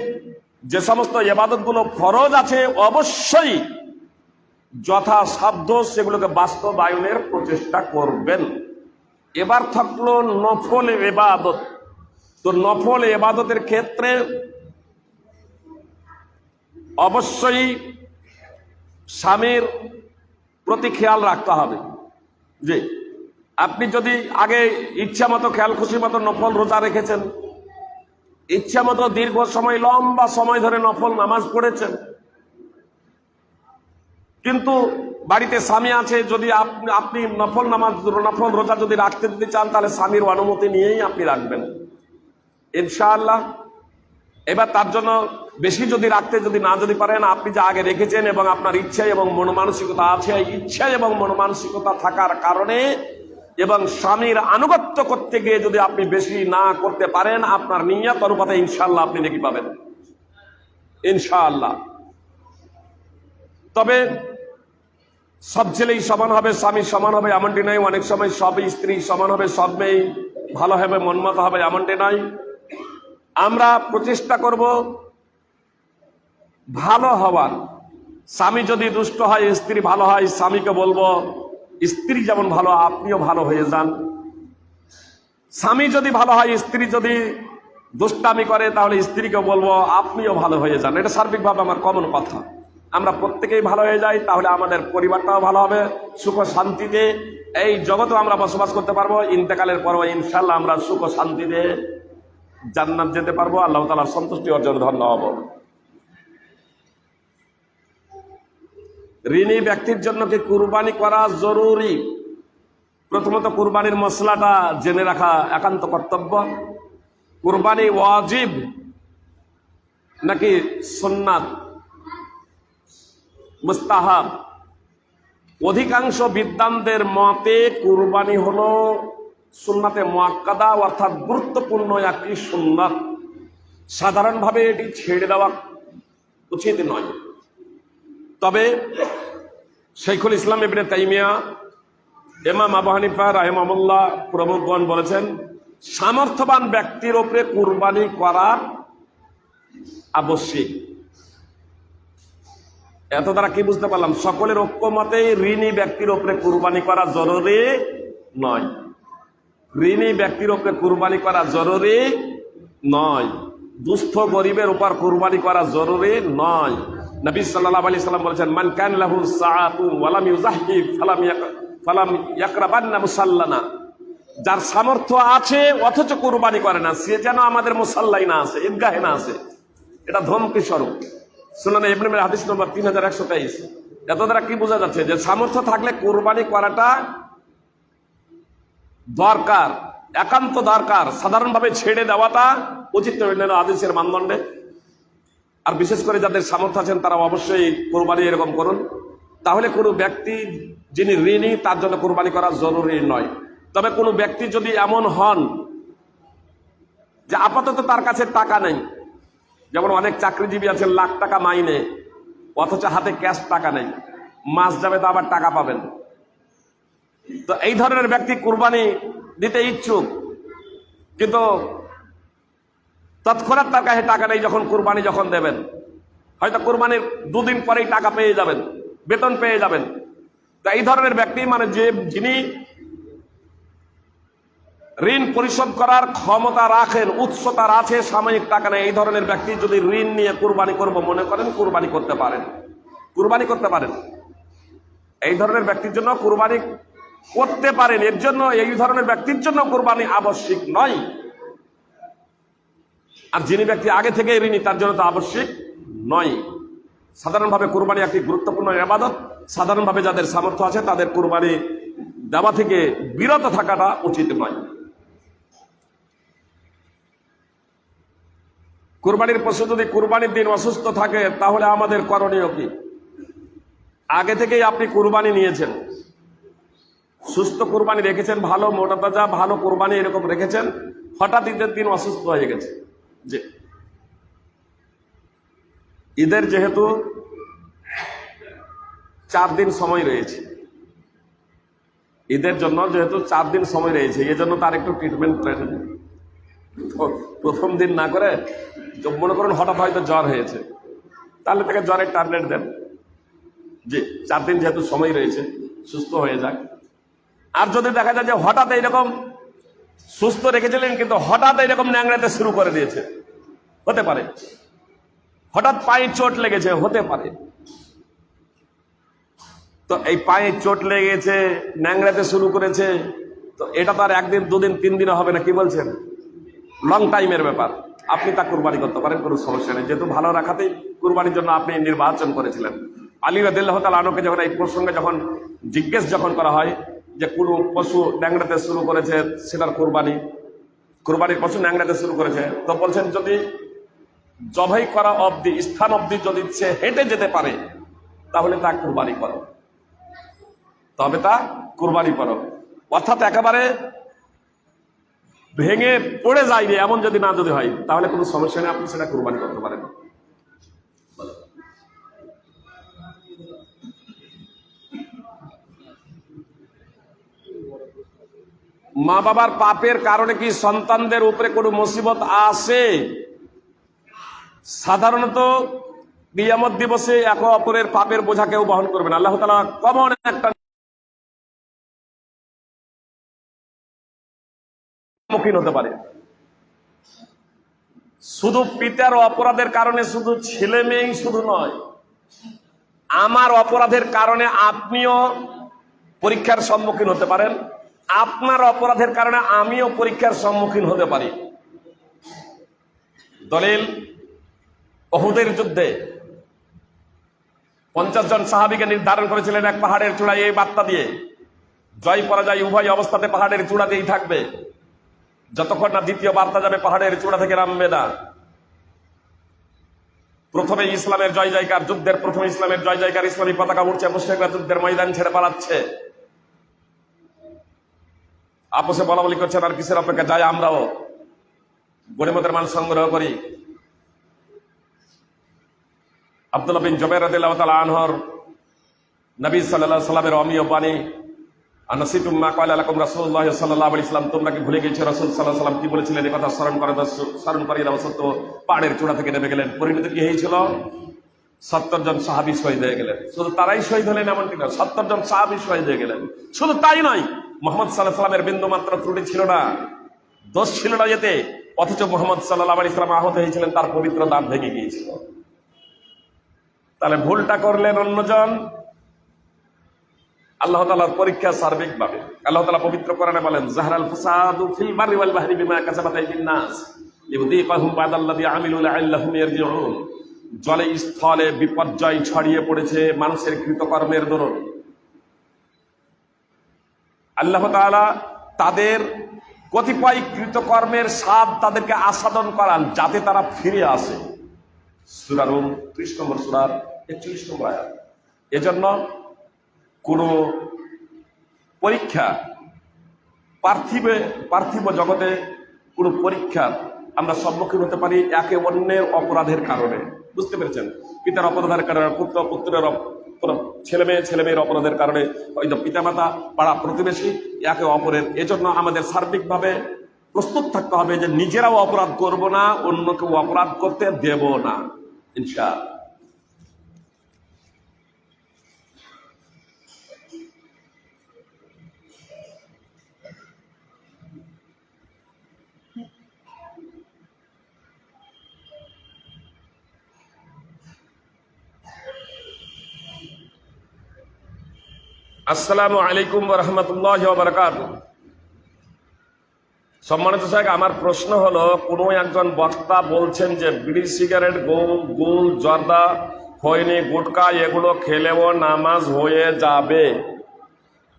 যে সমস্ত ইবাদত গুলো ফরজ আছে অবশ্যই যথাসাধ্য সেগুলোকে বাস্তবায়নের প্রচেষ্টা করবেন। এবার থাকলো নফল ইবাদত। তো নফল ইবাদতের ক্ষেত্রে অবশ্যই স্বামীর প্রতি খেয়াল রাখতে হবে। যে আপনি যদি আগে ইচ্ছা মতো খেয়াল খুশি মতো নফল রোজা রেখেছেন, ইচ্ছা মতো দীর্ঘ সময় লম্বা সময় ধরে নফল নামাজ পড়েছেন, কিন্তু বাড়িতে স্বামী আছে, যদি আপনি নফল নামাজ নফল রোজা যদি রাখতে দিতে চান, তাহলে স্বামীর অনুমতি নিয়েই আপনি রাখবেন ইনশাআল্লাহ। এবার তার জন্য বেশি যদি রাখতে যদি পারেন, আপনি যা আগে রেখেছেন এবং আপনার ইচ্ছা এবং মন মানসিকতা আছে, ইচ্ছা এবং মন মানসিকতা থাকার কারণে এবং স্বামীর আনুগত্য করতে গিয়ে যদি আপনি বেশি না করতে পারেন, আপনার নিয়ত অনুপাতে ইনশাআল্লাহ আপনি নেকি পাবেন ইনশাআল্লাহ। তবে সব ছেলেই সমান হবে, স্বামী সমান হবে এমনটি নয়। অনেক সময় সব স্ত্রী সমান হবে, সব মেয়ে ভালো হবে, মনমত হবে এমনটি নয়। আমরা প্রচেষ্টা করব ভালো হওয়ার। স্বামী যদি দুষ্ট হয়, স্ত্রী ভালো হয়, স্বামীকে বলবো স্ত্রী যেমন ভালো আপনিও ভালো হয়ে যান। স্বামী যদি ভালো হয়, স্ত্রী যদি দুষ্টামি করে, তাহলে স্ত্রীকে বলবো আপনিও ভালো হয়ে যান। এটা সার্বিকভাবে আমার কমন কথা। আমরা প্রত্যেকেই ভালো হয়ে যাই, তাহলে আমাদের পরিবারটাও ভালো হবে, সুখ শান্তিতে এই জগতে আমরা বসবাস করতে পারবো। ইন্তেকালের পর ইনশাআল্লাহ আমরা সুখ শান্তিতে জান্নাত যেতে পারবো, আল্লাহ তাআলার সন্তুষ্টি অর্জনে ধন্য হব। ঋণী ব্যক্তির জন্য কি কুরবানি করা জরুরি? প্রথমত কুরবানির মশলাটা জেনে রাখা একান্ত কর্তব্য। কুরবানি ওয়াজিব নাকি সুন্নাত মুস্তাহাব? অধিকাংশ বিদ্বানদের মতে কুরবানি হলো সুন্নাতে মুআক্কাদা, অর্থাৎ গুরুত্বপূর্ণ একটি সুন্নাত। সাধারণভাবে এটি ছেড়ে দেওয়া উচিত নয়। তবে শাইখুল ইসলাম ইবনে তাইমিয়া, ইমাম আবু হানিফা রাহিমাহুল্লাহ প্রমুখগণ বলেছেন, সামর্থ্যবান ব্যক্তির উপরে কুরবানি করা আবশ্যিক। এত দ্বারা কি বুঝতে পারলাম? সকলের ঐক্যমতেই ঋণী ব্যক্তির উপরে কুরবানি করা জরুরি নয়। ঋণী ব্যক্তির উপরে কুরবানি করা জরুরি নয়। দুস্থ গরিবের উপর কুরবানি করা জরুরি নয়। নবী সাল্লাল্লাহু আলাইহি সাল্লাম বলেছেন, মান কান লাহু সাআতু ওয়া লাম ইউযাহি ফালাম ইয়াকরাবান্না মুসাল্লানা। যার সামর্থ্য আছে অথচ কুরবানি করে না, সে যেন আমাদের মুসাল্লাই না আছে, ঈদগাহে না আছে। এটা ধমকি স্বরূপ। সুনানে ইবনে মাজাহ হাদিস নম্বর 3123। এত দ্বারা কি বোঝা যাচ্ছে যে সামর্থ্য থাকলে কুরবানি করাটা দরকার, একান্ত দরকার। সাধারণভাবে ছেড়ে দেওয়াটা উচিত নয় অন্যান্য হাদিসের মানদণ্ডে। আর বিশেষ করে যাদের সামর্থ্য আছেন তারা অবশ্যই কুরবানি এরকম করুন। তাহলে কোনো ব্যক্তি যিনি ঋণী তার জন্য কুরবানি করা জরুরি নয়। তবে কোনো ব্যক্তি যদি এমন হন যে আপাতত তার কাছে টাকা নেই, যেমন অনেক চাকরিজীবী আছেন লাখ টাকা মাইনে, অথচ হাতে ক্যাশ টাকা নেই, মাস যাবে তো আবার টাকা পাবেন, তো এই ধরনের ব্যক্তি কুরবানি দিতে ইচ্ছুক, কিন্তু তৎক্ষণাৎ তার কাছে টাকা নেই, যখন কুরবানি যখন দেবেন, হয়তো কুরবানির দুদিন পরেই টাকা পেয়ে যাবেন, বেতন পেয়ে যাবেন। তো এই ধরনের ব্যক্তি মানে যিনি ঋণ পরিশোধ করার ক্ষমতা রাখেন, উৎসতা আছে, সাময়িক টাকা নেই, এই ধরনের ব্যক্তি যদি ঋণ নিয়ে কুরবানি করব মনে করেন, কুরবানি করতে পারেন, কুরবানি করতে পারেন। এই ধরনের ব্যক্তির জন্য কুরবানি করতে পারেন। এর জন্য এই ধরনের ব্যক্তির জন্য কুরবানি আবশ্যিক নয়। আর যিনি ব্যক্তি আগে থেকে ঋণী তার জন্য তো আবশ্যিক নয়। সাধারণভাবে কুরবানি একটি গুরুত্বপূর্ণ ইবাদত। সাধারণভাবে যাদের সামর্থ্য আছে তাদের কুরবানি দেওয়া থেকে বিরত থাকাটা উচিত নয়। কুরবানির পশু যদি কুরবানির দিন অসুস্থ থাকে তাহলে আমাদের করণীয় কি? আগে থেকেই আপনি কুরবানি নিয়েছেন, সুস্থ কুরবানি রেখেছেন, ভালো মোটা তাজা ভালো কুরবানি এরকম রেখেছেন, হঠাৎ ঈদের দিন অসুস্থ হয়ে গেছে। যে ঈদের যেহেতু 4 দিন সময় রয়েছে, ঈদের জন্য যেহেতু 4 দিন সময় রয়েছে, এজন্য তার একটু ট্রিটমেন্ট করে নেন। প্রথম দিন না করে মনে করুন হঠাৎ হয়তো জ্বর হয়েছে, তাহলে তাকে জ্বরের ট্যাবলেট দেন, যে 4 দিন যেহেতু সময় রয়েছে সুস্থ হয়ে যাক। আর যদি দেখা যায় যে হঠাৎ এইরকম সুস্থ রেখেছিলেন কিন্তু হঠাৎ এইরকম ন্যাংড়াতে শুরু করে দিয়েছে, হতে পারে, হঠাৎ পায়ে চোট লেগেছে, হতে পারে, তো এই পায়ে চোট লেগেছে, ন্যাংড়াতে শুরু করেছে, তো এটা তো আর 1 দিন 2 দিন 3 দিনে হবে না, কি বলছেন, লং টাইমের ব্যাপার। আপনি তা কুরবানি করতে পারেন, কোনো সমস্যা নেই, যেহেতু ভালো রাখাতেই কুরবানির জন্য আপনি নির্বাচন করেছিলেন। আলী রাদিয়াল্লাহু তাআলা আনহুকে যখন এই প্রসঙ্গে জিজ্ঞেস করা হয় যে কোনো পশু ন্যাংড়াতে শুরু করেছে সেটার কুরবানির পশু ন্যাংড়াতে শুরু করেছে, তো বলছেন যদি জবাই করা অবধি, স্থান অবধি যদি সে হেঁটে যেতে পারে তাহলে তা কুরবানি করো, তবে তা কুরবানি করো। অর্থাৎ একেবারে ভেঙে পড়ে যায়নি এমন যদি হয় তাহলে কোনো সমস্যা নেই, আপনি সেটা কুরবানি করতে পারেন। মা বাবার পাপের কারণে কি সন্তানদের উপরে কোনো মুসিবত আসে? সাধারণত কিয়ামত দিবসে একে অপরের পাপের বোঝা কেউ বহন করবেন। আল্লাহ তাআলা কমন একটা সম্মুখীন হতে পারে। শুধু পিতার অপরাধের কারণে শুধু ছেলে মেয়েই শুধু নয়, আমার অপরাধের কারণে আপনিও পরীক্ষার সম্মুখীন হতে পারেন, আপনার অপরাধের কারণে আমিও পরীক্ষার সম্মুখীন হতে পারি। দলিল, উহুদের যুদ্ধে 50 জন সাহাবীকে নির্ধারণ করেছিলেন এক পাহাড়ের চূড়ায় এই বার্তা দিয়ে, জয় পরাজয় উভয় অবস্থাতে পাহাড়ের চূড়াতেই থাকবে, যতক্ষণ না দ্বিতীয় বার্তা যাবে পাহাড়ের চূড়া থেকে নামবে না। প্রথমে ইসলামের জয় জয়কার, যুদ্ধের প্রথমে ইসলামের জয় জয়কার, ইসলামী পতাকা উঠছে, মুশরিকরা যুদ্ধের ময়দান ছেড়ে পালাচ্ছে, আপসে বলা বলি করছেন আর কিসের অপেক্ষা, যাই আমরাও গনিমতের মাল সংগ্রহ করি। আব্দুল্লাহ বিন জুবাইর রাদিয়াল্লাহু তাআলা আনহুর নবী সাল্লাল্লাহু আলাইহি ওয়াসাল্লামের অমীয় বাণী, আনাসিতুম মা ক্বালা লাকুম রাসূলুল্লাহ সাল্লাল্লাহু আলাইহি ওয়াসাল্লাম, তোমরা কি ভুলে গেছো রাসূল সাল্লাল্লাহু আলাইহি ওয়াসাল্লাম কি বলেছিলেন? এই কথা স্মরণ করিয়ে দাও। সত্য পাহাড়ের চূড়া থেকে নেমে গেলেন। পরিণতি কি হয়েছিল? 70 জন সাহাবী শহীদ হয়ে গেলেন। শুধু তারাই শহীদ হলেন এমনটি না, 70 জন সাহাবী শহীদ হয়ে গেলেন। শুধু তাই নয়, মুহাম্মদ সাল্লাল্লাহু আলাইহি ওয়াসাল্লামের বিন্দু মাত্র ত্রুটি ছিল না, দোষ ছিল না এতে, অথচ মুহাম্মদ সাল্লাল্লাহু আলাইহি ওয়াসাল্লাম আহত হয়েছিলেন, তার পবিত্র দাঁত ভেঙে গিয়েছিল। তাহলে ভুলটা করলেন অন্যজন। আল্লাহ তাআলার পরীক্ষা সার্বিকভাবে। আল্লাহ তাআলা পবিত্র কোরআনে বলেন, জাহরাল ফাসাদু ফিল বাররি ওয়াল বাহরি বিমা কাসাবাত আইদিন নাস লিয়ুযীকাহুম বা'দাল্লাযী আমিলু লাআল্লাহুম ইয়ারজিউন। জলে স্থলে বিপর্যয় ছড়িয়ে পড়েছে মানুষের কৃতকর্মের দরুন। আল্লাহ তাআলা তাদের কতিপয় কৃতকর্মের স্বাদ তাদেরকে আস্বাদন করান যাতে তারা ফিরে আসে। সূরা রুম 30 নম্বর সূরার 41 নম্বর আয়াত। এজন্য কোন পরীক্ষা পার্থিব জগতে কোন পরীক্ষা আমরা সম্মুখীন হতে পারি একে অন্যের অপরাধের কারণে। বুঝতে পেরেছেন? পিতার অপরাধের কারণে, পুত্রের ছেলেমেয়ের অপরাধের কারণে, হয়তো পিতামাতা, পাড়া প্রতিবেশী, একে অপরের। এজন্য আমাদের সার্বিকভাবে প্রস্তুত থাকতে হবে যে নিজেরাও অপরাধ করব না, অন্যকেও অপরাধ করতে দেব না, ইনশাআল্লাহ। আসসালামু আলাইকুম ওয়া রাহমাতুল্লাহি ওয়া বারাকাতুহু। সম্মানিত সাহেব, আমার প্রশ্ন হলো, কোনো একজন বক্তা বলছেন যে বিড়ি, সিগারেট, গুল, জর্দা, খৈনি, গুটকা এগুলো খেলেও নামাজ হয়ে যাবে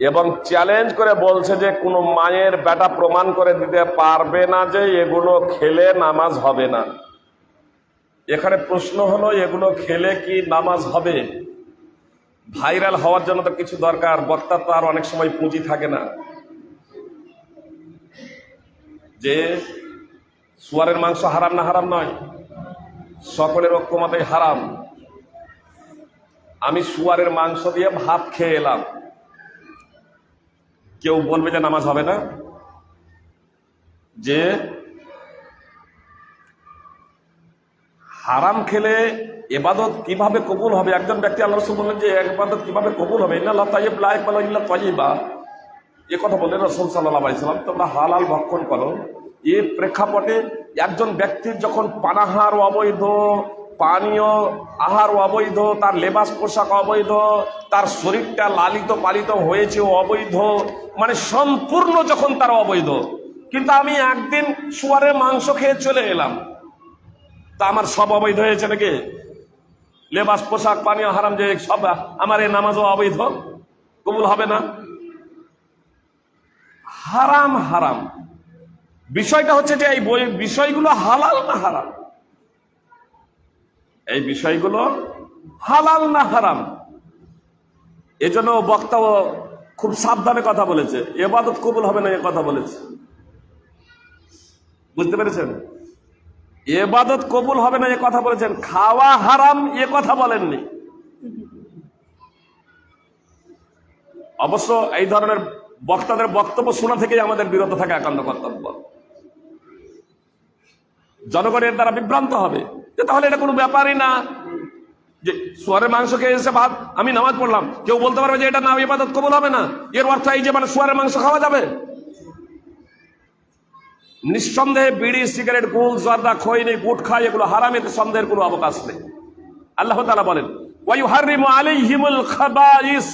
এবং চ্যালেঞ্জ করে বলছে যে কোনো মায়ের বেটা প্রমাণ করে দিতে পারবে না যে এগুলো খেলে নামাজ হবে না। এখানে প্রশ্ন হলো, এগুলো খেলে কি নামাজ হবে? ভাইরাল হওয়ার জন্য তো কিছু দরকার। বক্তা তো আর অনেক সময় পুঁজি থাকে না। যে শুয়ারের মাংস হারাম না হারাম নয়, সকলের ঐক্যমতে হারাম। আমি শুয়ারের মাংস দিয়ে ভাত খেয়ে এলাম, কেউ বলবে যে নামাজ হবে না? যে হারাম খেলে ইবাদত কিভাবে কবুল হবে? একজন ব্যক্তি আল্লাহ রাসূল বললেন যে ইবাদত কিভাবে কবুল হবে, ইন্নাল্লাহ তাইয়্যিব লা ইয়াকবালু ইল্লা তাইয়্যিবা, এ কথা বললেন রাসূল সাল্লাল্লাহু আলাইহি ওয়াসাল্লাম। তোমরা হালাল ভক্ষণ করো। এর প্রেক্ষাপটে একজন ব্যক্তির যখন পানাহার অবৈধ, পানীয় আহার অবৈধ, তার লেবাস পোশাক অবৈধ, তার শরীরটা লালিত পালিত হয়েছে অবৈধ, মানে সম্পূর্ণ যখন তার অবৈধ, কিন্তু আমি একদিন শুয়ারের মাংস খেয়ে চলে এলাম, তা আমার সব অবৈধ হয়েছে নাকি? লেবাস পোশাক পানীয় হারাম যে সব, আমার এই নামাজও অবৈধ, কবুল হবে না। হারাম হারাম, বিষয়টা হচ্ছে যে এই বিষয়গুলো হালাল না হারাম, এই বিষয়গুলো হালাল না হারাম। এজন্য বক্তাও খুব সাবধানে কথা বলেছে, ইবাদত কবুল হবে না এ কথা বলেছে। বুঝতে পেরেছেন? ইবাদত কবুল হবে না এ কথা বলেছেন, খাওয়া হারাম এ কথা বলেননি। অবশ্য এই ধরনের বক্তাদের বক্তব্য শোনা থেকেই আমাদের বিরত থাকা একান্ত কর্তব্য। জনগণের দ্বারা বিভ্রান্ত হবে যে তাহলে এটা কোনো ব্যাপারই না, যে শুয়ারের মাংস খেয়ে এসে ভাত আমি নামাজ পড়লাম, কেউ বলতে পারবে যে এটা না ইবাদত কবুল হবে না। এর অর্থ এই যে মানে শুয়ারের মাংস খাওয়া যাবে? নিঃসন্দেহে বিড়ি, সিগারেট, গুল, জর্দা, খৈনি, গুটখা এগুলো হারাম, এতে সন্দেহের কোনো অবকাশ নেই। আল্লাহ তাআলা বলেন, ওয়া ইউহাররিমু আলাইহিমুল খাবাইস।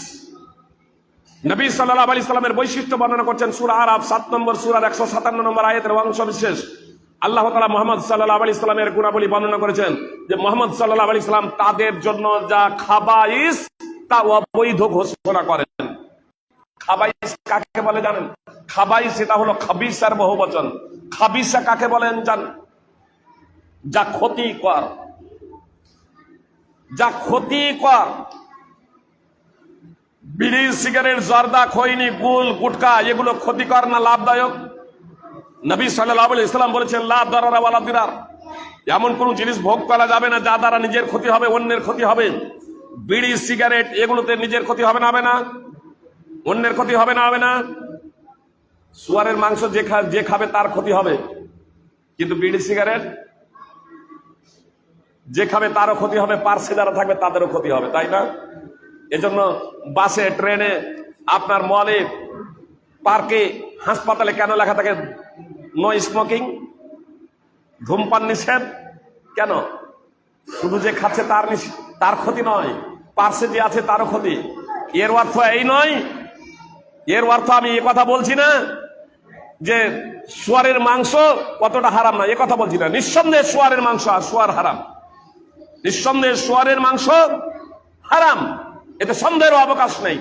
নবী সাল্লাল্লাহু আলাইহি সাল্লামের বৈশিষ্ট্য বর্ণনা করছেন সূরা আরাফ 7 নম্বর সূরার 157 নম্বর আয়াতের অংশ বিশেষ। আল্লাহ তাআলা মুহাম্মদ সাল্লাল্লাহু আলাইহি সাল্লামের গুণাবলী বর্ণনা করেছেন যে মুহাম্মদ সাল্লাল্লাহু আলাইহি সাল্লাম তাদের জন্য যা খাবাইস তা অবৈধ ঘোষণা করেন। খাবাইস কাকে বলে জানেন? খাবাইস এটা হলো খাবিসার বহুবচন। খাবিসা কাকে বলেন জানেন? যা ক্ষতিকর, যা ক্ষতিকর। বিড়ি, সিগারেট, জর্দা, খৈনি, গুল, গুটকা এগুলো ক্ষতিকর না লাভদায়ক? নবী সাল্লাল্লাহু আলাইহি ওয়াসাল্লাম বলেছেন, লা দারারা ওয়ালা দিরার, এমন কোন জিনিস ভোগ করা যাবে না যা দ্বারা নিজের ক্ষতি হবে, অন্যের ক্ষতি হবে। বিড়ি, সিগারেট এগুলোতে নিজের ক্ষতি হবে না, হবে না? অন্যের ক্ষতি হবে না, হবে না? শুয়ারের মাংস যে খাবে তার ক্ষতি হবে, কিন্তু বিড়ি, সিগারেট যে খাবে তারও ক্ষতি হবে, পার্শ্বে যারা থাকবে তাদেরও ক্ষতি হবে, তাই না? এজন্য বাসে, ট্রেনে, আপনার মলে, পার্কে, হাসপাতালে কেন লেখা থাকে নো স্মোকিং, ধূমপান নিষেধ? কেন? শুধু যে খাচ্ছে তার নিষেধ? তার ক্ষতি নয়, পার্শ্বে যে আছে তারও ক্ষতি। এর অর্থ এই নয়, এর অর্থ আমি এ কথা বলছি না যে শুয়ারের মাংস কতটা হারাম না, এ কথা বলছি না। নিঃসন্দেহে শুয়ারের মাংস আর শুয়ার হারাম, নিঃসন্দেহে শুয়ারের মাংস হারাম, এতে সন্দেহের অবকাশ নেই।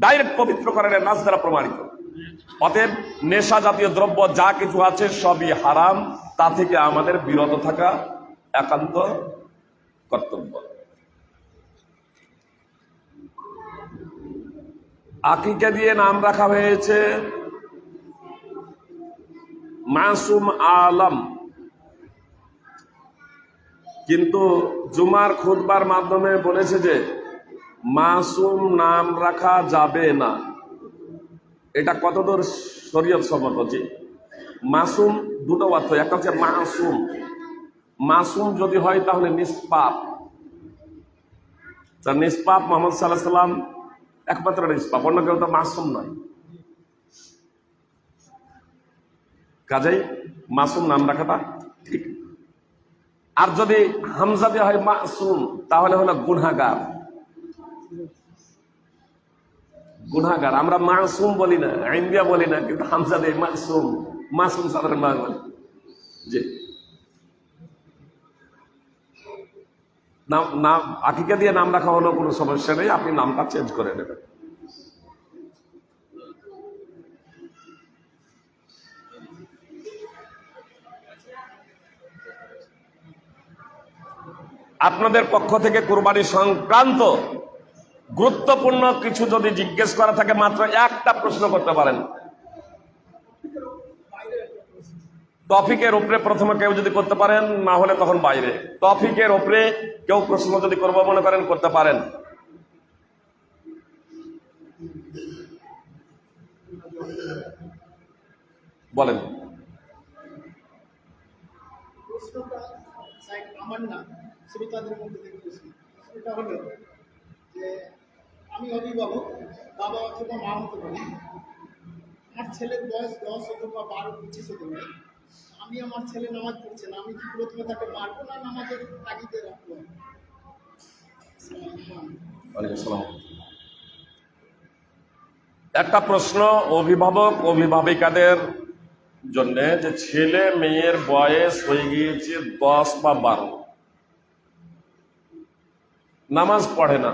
ডাইরেক্ট পবিত্র করার নাস দ্বারা প্রমাণিত। অতএব নেশা জাতীয় দ্রব্য যা কিছু আছে সবই হারাম, তা থেকে আমাদের বিরত থাকা একান্ত কর্তব্য। আকিকা দিয়ে নাম রাখা হয়েছে মাসুম আলম, কিন্তু জুমার খুতবার মাধ্যমে বলেছে যে মাসুম নাম রাখা যাবে না। এটা কতদূর শরীয়ত সম্মত? জি, মাসুম দুটো অর্থ, একটা হচ্ছে মাসুম, মাসুম যদি হয় তাহলে নিষ্পাপ। নিষ্পাপ মোহাম্মদ সাল্লাল্লাহু আলাইহি সাল্লাম একমাত্র নিষ্পাপ, অন্য কেউ তো মাসুম নয়। কাজেই মাসুম নাম রাখাটা ঠিক। আর যদি হামজা দিয়ে হয় মাসুম তাহলে হলো গুনাহগার, গুনাহগার। আমরা মাসুম বলি না, ইন্ডিয়া বলি না, কিন্তু হামজা দিয়ে মাসুম, মাসুম সাধারণ মানুষ বলে। জি, নাম আকিকা দিয়ে নাম রাখা হলো কোনো সমস্যা নেই, আপনি নামটা চেঞ্জ করে নেবেন। আপনাদের পক্ষ থেকে কুরবানি সংক্রান্ত গুরুত্বপূর্ণ কিছু যদি জিজ্ঞেস করা থাকে মাত্র একটা প্রশ্ন করতে পারেন। টপিকের উপরে প্রথমে কেউ যদি করতে পারেন, না হলে তখন বাইরে। টপিকের উপরে কেউ প্রশ্ন যদি করবো মনে করেন করতে পারেন। বলেন। আমার না শ্রোতাদের মধ্যে থেকে প্রশ্ন, এটা হলো যে আমি অভিভাবক, বাবা অথবা মা হতে পারি। আমার ছেলের বয়স 10 অথবা 12, 25 হতে পারে। আমি আমার ছেলে নামাজ পড়ছে না, আমি কি প্রথমে তাকে মারবো না নামাজের তাগিদে রাখবো? একটা প্রশ্ন অভিভাবক অভিভাবিকাদের জন্য, যে ছেলে মেয়ের বয়স হয়ে গিয়েছে 10 বা 12, নামাজ পড়ে না,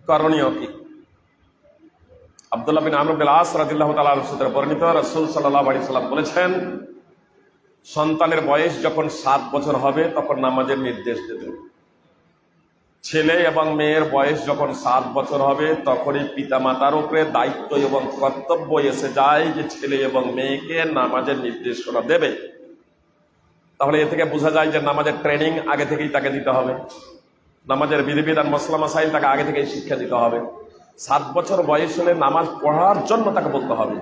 করণীয় কি? আব্দুল্লাহ বিন আমর বিন আস রাদিয়াল্লাহু তাআলা আনহু সূত্রে বর্ণিত, রাসূল সাল্লাল্লাহু আলাইহি ওয়াসাল্লাম বলেছেন, সন্তানের বয়স যখন 7 বছর হবে তখন নামাজের নির্দেশ দেবেন। ছেলে এবং মেয়ের বয়স যখন 7 বছর হবে তখনই পিতামাতার উপরে দায়িত্ব এবং কর্তব্য এসে যায় যে ছেলে এবং মেয়েকে নামাজের নির্দেশনা দেবে। তাহলে এ থেকে বোঝা যায় যে নামাজের ট্রেনিং আগে থেকেই তাকে দিতে হবে, নামাজের বিধিবিধান মসলা মাসাইল তাকে আগে থেকেই শিক্ষা দিতে হবে। 7 বছর বয়স হলে নামাজ পড়ার জন্য তাকে বলতে হবে,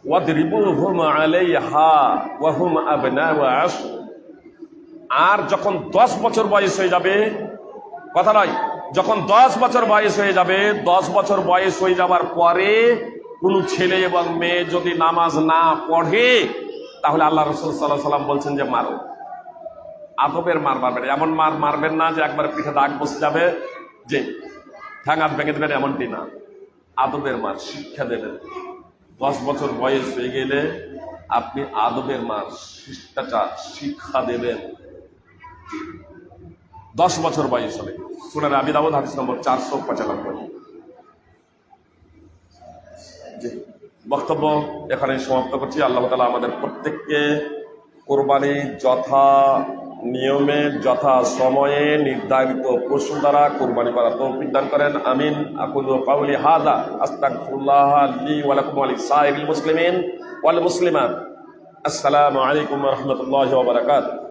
ওয়াদরিবুহুম আলাইহা ওয়া হুম আবনাউ আশর। আর যখন 10 বছর বয়স হয়ে যাবে, কথা নয়, যখন 10 বছর বয়স হয়ে যাবে, 10 বছর বয়স হয়ে যাবার পরে কোনো ছেলে এবং মেয়ে যদি নামাজ না পড়ে তাহলে আল্লাহ রাসূল সাল্লাল্লাহু আলাইহি ওয়াসাল্লাম বলছেন যে মারো। আদবের মার মারবেন, এমন মার মারবেন না যে একবার পিঠে দাগ বসে যাবে, যে ঠ্যাঙাত ভেঙে দেবেন, এমনটি না। আদবের মার, শিক্ষা দেবেন। 10 বছর বয়স হয়ে গেলে আপনি আদবের মার, শিষ্টাচার শিক্ষা দেবেন। 10 বছর বয়স হলে। সুনান আবি দাউদ হাদিস নম্বর 495। জি, বক্তব্য এখানে সমাপ্ত করছি। আল্লাহ তাআলা আমাদের প্রত্যেককে কোরবানি যথা নিয়মে যথা সময়ে নির্ধারিত পশু দ্বারা কোরবানি করার তৌফিক দান করেন। আমিন। আকুলু কাউলি হাযা আস্তাগফিরুল্লাহ লি ওয়া লাকুম ওয়া লিসাইরিল মুসলিমিন ওয়াল মুসলিমাত। আসসালামু আলাইকুম ওয়া রাহমাতুল্লাহি ওয়া বারাকাতুহু।